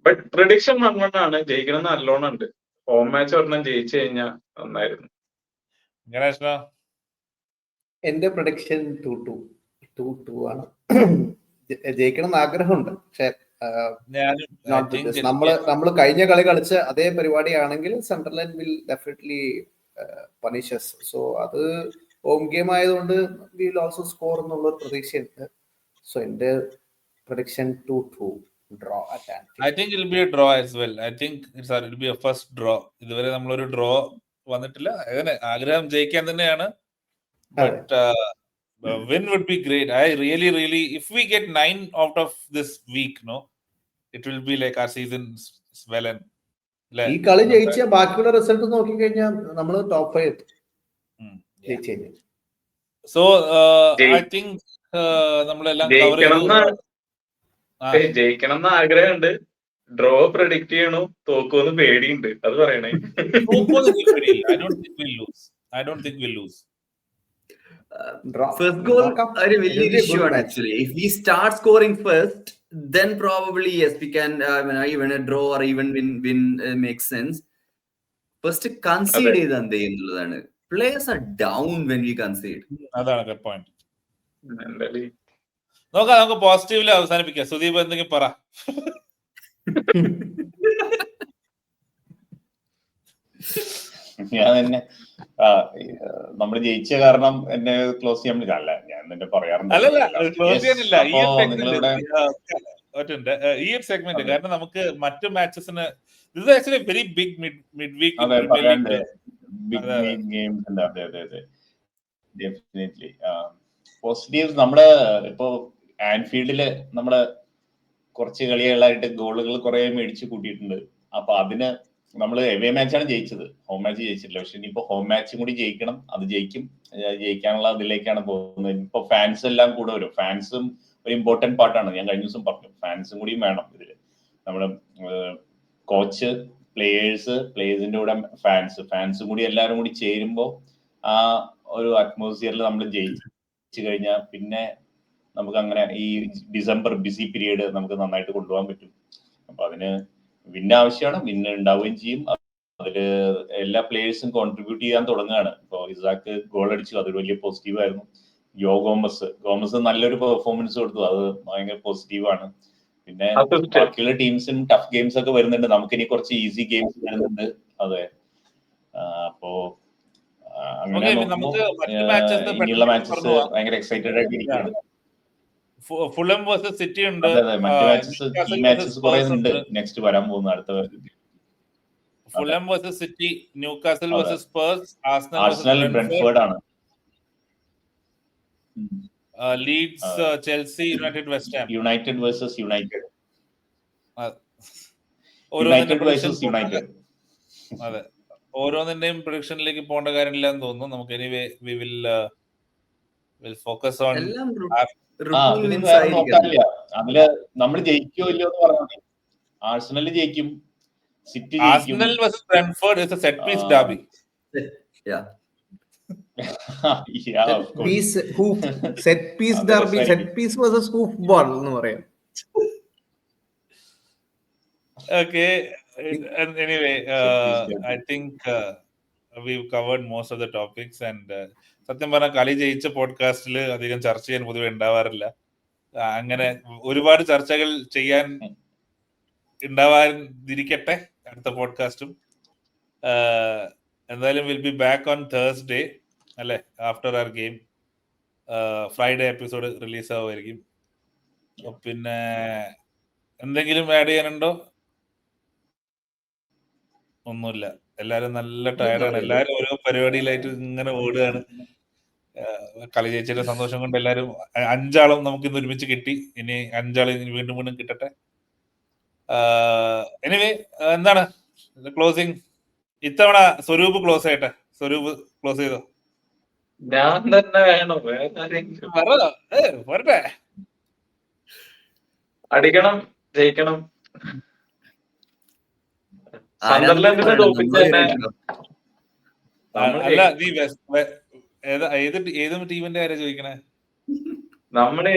ബട്ട് പ്രഡിക്ഷൻ 1-1 ആണ്. ജയിക്കണം നല്ലോണം ഉണ്ട്. ഹോം മാച്ച് ഒരെണ്ണം ജയിച്ചു കഴിഞ്ഞാൽ നന്നായിരുന്നു.
എന്റെ പ്രൊഡിക്ഷൻ 2-2 ആണ്. ജയിക്കണം എന്ന് ആഗ്രഹമുണ്ട്, പക്ഷെ നമ്മള് കഴിഞ്ഞ കളി കളിച്ച അതേ പരിപാടിയാണെങ്കിൽ Sunderland will definitely punishes. So അത് ഹോം ഗെയിം ആയതുകൊണ്ട് വി വിൽ ഓൾസോ സ്കോർ എന്നുള്ള പ്രതീക്ഷയുണ്ട്. സോ എന്റെ prediction 2-2 draw at Anfield.
I think it will be a draw as well. I think it will be a first draw. ഇതുവരെ നമ്മളൊരു ഡ്രോ വന്നിട്ടില്ല. അങ്ങനെ ആഗ്രഹം ജയിക്കാൻ തന്നെയാണ്. But win would be great. I really if we get 9 out of this week, no, it will be like our season is well and
ഈ കളി ജയിച്ച ബാക്കിയുള്ള റിസൾട്ട് നോക്കി കഴിഞ്ഞാൽ നമ്മൾ ടോപ്പ് 5 എത്തും. ജയിച്ചു കഴിഞ്ഞു.
സോ ഐ തിങ്ക് നമ്മളെല്ലാം കവർ
ജയിക്കണം
ചെയ്തു.
ജയിക്കണം എന്ന് ആഗ്രഹമുണ്ട്. ഡ്രോ പ്രഡിക്റ്റ് ചെയ്യണു, തോക്കുമെന്ന് പേടിയുണ്ട്. അത് പറയണേ.
I don't think we'll lose. I don't think we'll lose.
First goal
നോക്കാം.
ഒരു
It will
വലിയൊരു
be a
ഇഷ്യൂ
good
ആണ്
match.
Actually. If we start scoring first, then probably yes, we can even a draw or even win makes sense. First concede ചെയ്താൽ എന്ത് എന്നുള്ളതാണ്. Players are down when we concede.
അതാണ് good point.
Mentally.
നോക്കാം, നമുക്ക് പോസിറ്റീവില് അവസാനിപ്പിക്കാം. സുദീപ് എന്തെങ്കിലും പറ.
ഞാൻ തന്നെ നമ്മൾ ജയിച്ച കാരണം എന്നെ ക്ലോസ് ചെയ്യാൻ പറ്റില്ല. അല്ല, ഞാൻ തന്നെ പറയാറുണ്ട്.
അല്ലല്ല, ക്ലോസ് ചെയ്യാനില്ല. ഈ ഒരു
നിങ്ങളുടെ
സെഗ്മെന്റ് കാരണം നമുക്ക് മറ്റു മാച്ചസിന് ഇത് actually very big midweek
games ഉണ്ട്. അതെ അതെ അതെ, ഡെഫിനറ്റ്ലി പോസിറ്റീവ്സ്. നമ്മുടെ ഇപ്പോ ആൻഫീൽഡില് നമ്മള് കുറച്ച് കളികളായിട്ട് ഗോളുകൾ കുറെ മേടിച്ചു കൂട്ടിയിട്ടുണ്ട്. അപ്പൊ അതിന് നമ്മള് എവേ മാച്ചാണ് ജയിച്ചത്, ഹോം മാച്ച് ജയിച്ചിട്ടില്ല. പക്ഷെ ഇനിയിപ്പോ ഹോം മാച്ചും കൂടി ജയിക്കണം, അത് ജയിക്കും. ജയിക്കാനുള്ള ഇതിലേക്കാണ് പോകുന്നത്. ഇപ്പൊ ഫാൻസ് എല്ലാം കൂടെ വരും. ഫാൻസും ഒരു ഇമ്പോർട്ടന്റ് പാർട്ടാണ്. ഞാൻ കഴിഞ്ഞ ദിവസം പറഞ്ഞു, ഫാൻസും കൂടി വേണം ഇതില്. നമ്മുടെ കോച്ച്, പ്ലേയേഴ്സിന്റെ കൂടെ ഫാൻസും കൂടി എല്ലാവരും കൂടി ചേരുമ്പോൾ ആ ഒരു അറ്റ്മോസ്ഫിയറിൽ നമ്മൾ ജയിച്ചു കഴിഞ്ഞാൽ പിന്നെ നമുക്ക് അങ്ങനെ ഈ ഡിസംബർ ബിസി പീരീഡ് നമുക്ക് നന്നായിട്ട് കൊണ്ടുപോകാൻ പറ്റും. അപ്പൊ അതിന് വിൻ ആവശ്യമാണ്, വിൻ ഉണ്ടാവുകയും ചെയ്യും. അതില് എല്ലാ പ്ലേയേഴ്സും കോൺട്രിബ്യൂട്ട് ചെയ്യാൻ തുടങ്ങുകയാണ്. ഇപ്പൊ ഇസാക്ക് ഗോൾ അടിച്ചു, അതൊരു വലിയ പോസിറ്റീവ് ആയിരുന്നു. ഗോമസ് നല്ലൊരു പെർഫോമൻസ് കൊടുത്തു, അത് ഭയങ്കര പോസിറ്റീവാണ്. പിന്നെ ബാക്കിയുള്ള ടീംസും ടഫ് ഗെയിംസ് ഒക്കെ വരുന്നുണ്ട്. നമുക്കിനി കുറച്ച് ഈസി ഗെയിംസ് വരുന്നുണ്ട്. അതെ, അപ്പോ അങ്ങനെ ഇനിയുള്ള മാച്ചസ് ഭയങ്കര എക്സൈറ്റഡ് ആയിട്ട് ഇരിക്കുകയാണ്.
ഫുള്ളം വേഴ്സസ് സിറ്റി ഉണ്ട്.
അതെ, മറ്റു മാച്ചസ് കുറെ ഉണ്ട് നെക്സ്റ്റ് വരാൻ പോകുന്ന അടുത്ത.
Fulham versus City, Newcastle versus Spurs,
Arsenal Brentford ആണ്,
Leeds Chelsea, United West Ham.
United versus United.
അതെ, ഓരോന്നിന്റെയും പ്രൊഡിക്ഷനിലേക്ക് പോകേണ്ട കാര്യമില്ല എന്ന് തോന്നുന്നു. നമുക്ക് anyway we will focus on.
നോക്കാനില്ല, അതില് നമ്മൾ ജയിക്കോ ഇല്ലയോ എന്ന് പറഞ്ഞാൽ ആർസണൽ ജയിക്കും, City
Arsenal versus Brentford is a set piece derby.
Yeah.
Yeah, of course.
Set piece derby, set piece versus hoofball എന്ന് പറയാം.
Okay, and anyway, I think we've covered most of the topics and സത്യം പറഞ്ഞാൽ കളി ജയിച്ച പോഡ്കാസ്റ്റിൽ അധികം ചർച്ച ചെയ്യാൻ പൊതുവെ ഉണ്ടാവാറില്ല. അങ്ങനെ ഒരുപാട് ചർച്ചകൾ ചെയ്യാൻ ഉണ്ടാവാതിരിക്കട്ടെ അടുത്ത പോഡ്കാസ്റ്റും. എന്തായാലും will be back on Thursday അല്ലെ, after our game. Friday episode release ആവുമായിരിക്കും. പിന്നെ എന്തെങ്കിലും ആഡ് ചെയ്യാനുണ്ടോ? ഒന്നുമില്ല, എല്ലാരും നല്ല ടയർഡാണ്. എല്ലാരും ഓരോ പരിപാടിയിലായിട്ട് ഇങ്ങനെ ഓടുകയാണ്. കളി ജയിച്ചതിന്റെ സന്തോഷം കൊണ്ട് എല്ലാരും 5 ആളും നമുക്ക് ഇന്ന് ഒരുമിച്ച് കിട്ടി. ഇനി 5 ആൾ വീണ്ടും വീണ്ടും കിട്ടട്ടെ. എനിവേ, എന്താണ് ക്ലോസിങ്? ഇത്തവണ സ്വരൂപ് ക്ലോസ് ചെയ്യട്ടെ. സ്വരൂപ് ക്ലോസ് ചെയ്തോ?
ഞാൻ തന്നെ വേണോ?
പോരട്ടെ.
അടിക്കണം, ജയിക്കണം. സന്ദർലാൻഡിനെ തോപ്പിച്ച് തന്നെ.
അല്ല, നീ ഏത് ടീമിന്റെ കാര്യം ചോദിക്കണേ?
നമ്മുടെ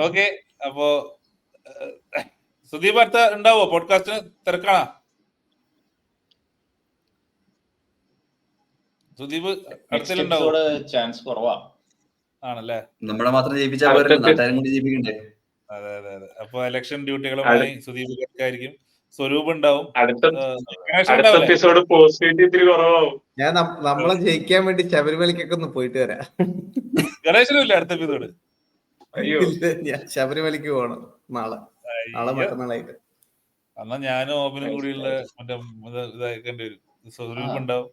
ഓക്കെ, അപ്പോ സുദീപ് അടുത്ത ഉണ്ടാവോ പോഡ്കാസ്റ്റിന്? തിരക്കാണോ സുദീപ്? അടുത്തുണ്ടാവോ?
ചാൻസ് കുറവാ.
ആണല്ലേ?
നമ്മളെ മാത്രം ജയിപ്പിച്ചാൽ പോരല്ലോ, നാട്ടുകാരും കൂടി ജയിപ്പിക്കണ്ടേ?
അതെ അതെ അതെ. അപ്പൊ ഇലക്ഷൻ ഡ്യൂട്ടികളുമായി സുദീപ് ആയിരിക്കും. സ്വരൂപ് ഉണ്ടാവും.
അടുത്ത എപ്പിസോഡ് പോസിറ്റിവിറ്റി ഇത്തിരി കുറവാകും.
ഞാൻ നമ്മളെ ജയിക്കാൻ വേണ്ടി ശബരിമലയ്ക്കൊക്കെ ഒന്ന് പോയിട്ട് വരാം.
ഗണേശനും ഇല്ല അടുത്ത എപ്പിസോഡ്?
അയ്യോ,
ഞാൻ ശബരിമലയ്ക്ക് പോകണം നാളെ മറ്റന്നാളായിട്ട്.
എന്നാ ഞാനും ഓപ്പനും കൂടിയുള്ള മറ്റേ ഇതാക്കേണ്ടി വരും. സ്വരൂപ് ഉണ്ടാവും.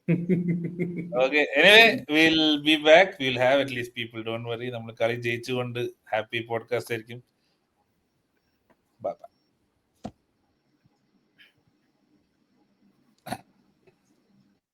Okay, anyway will be back. Will have at least people, don't worry. നമ്മൾ കളി ജയിച്ചുകൊണ്ട് ഹാപ്പി പോഡ്കാസ്റ്റ് ആയിരിക്കും. Bye bye.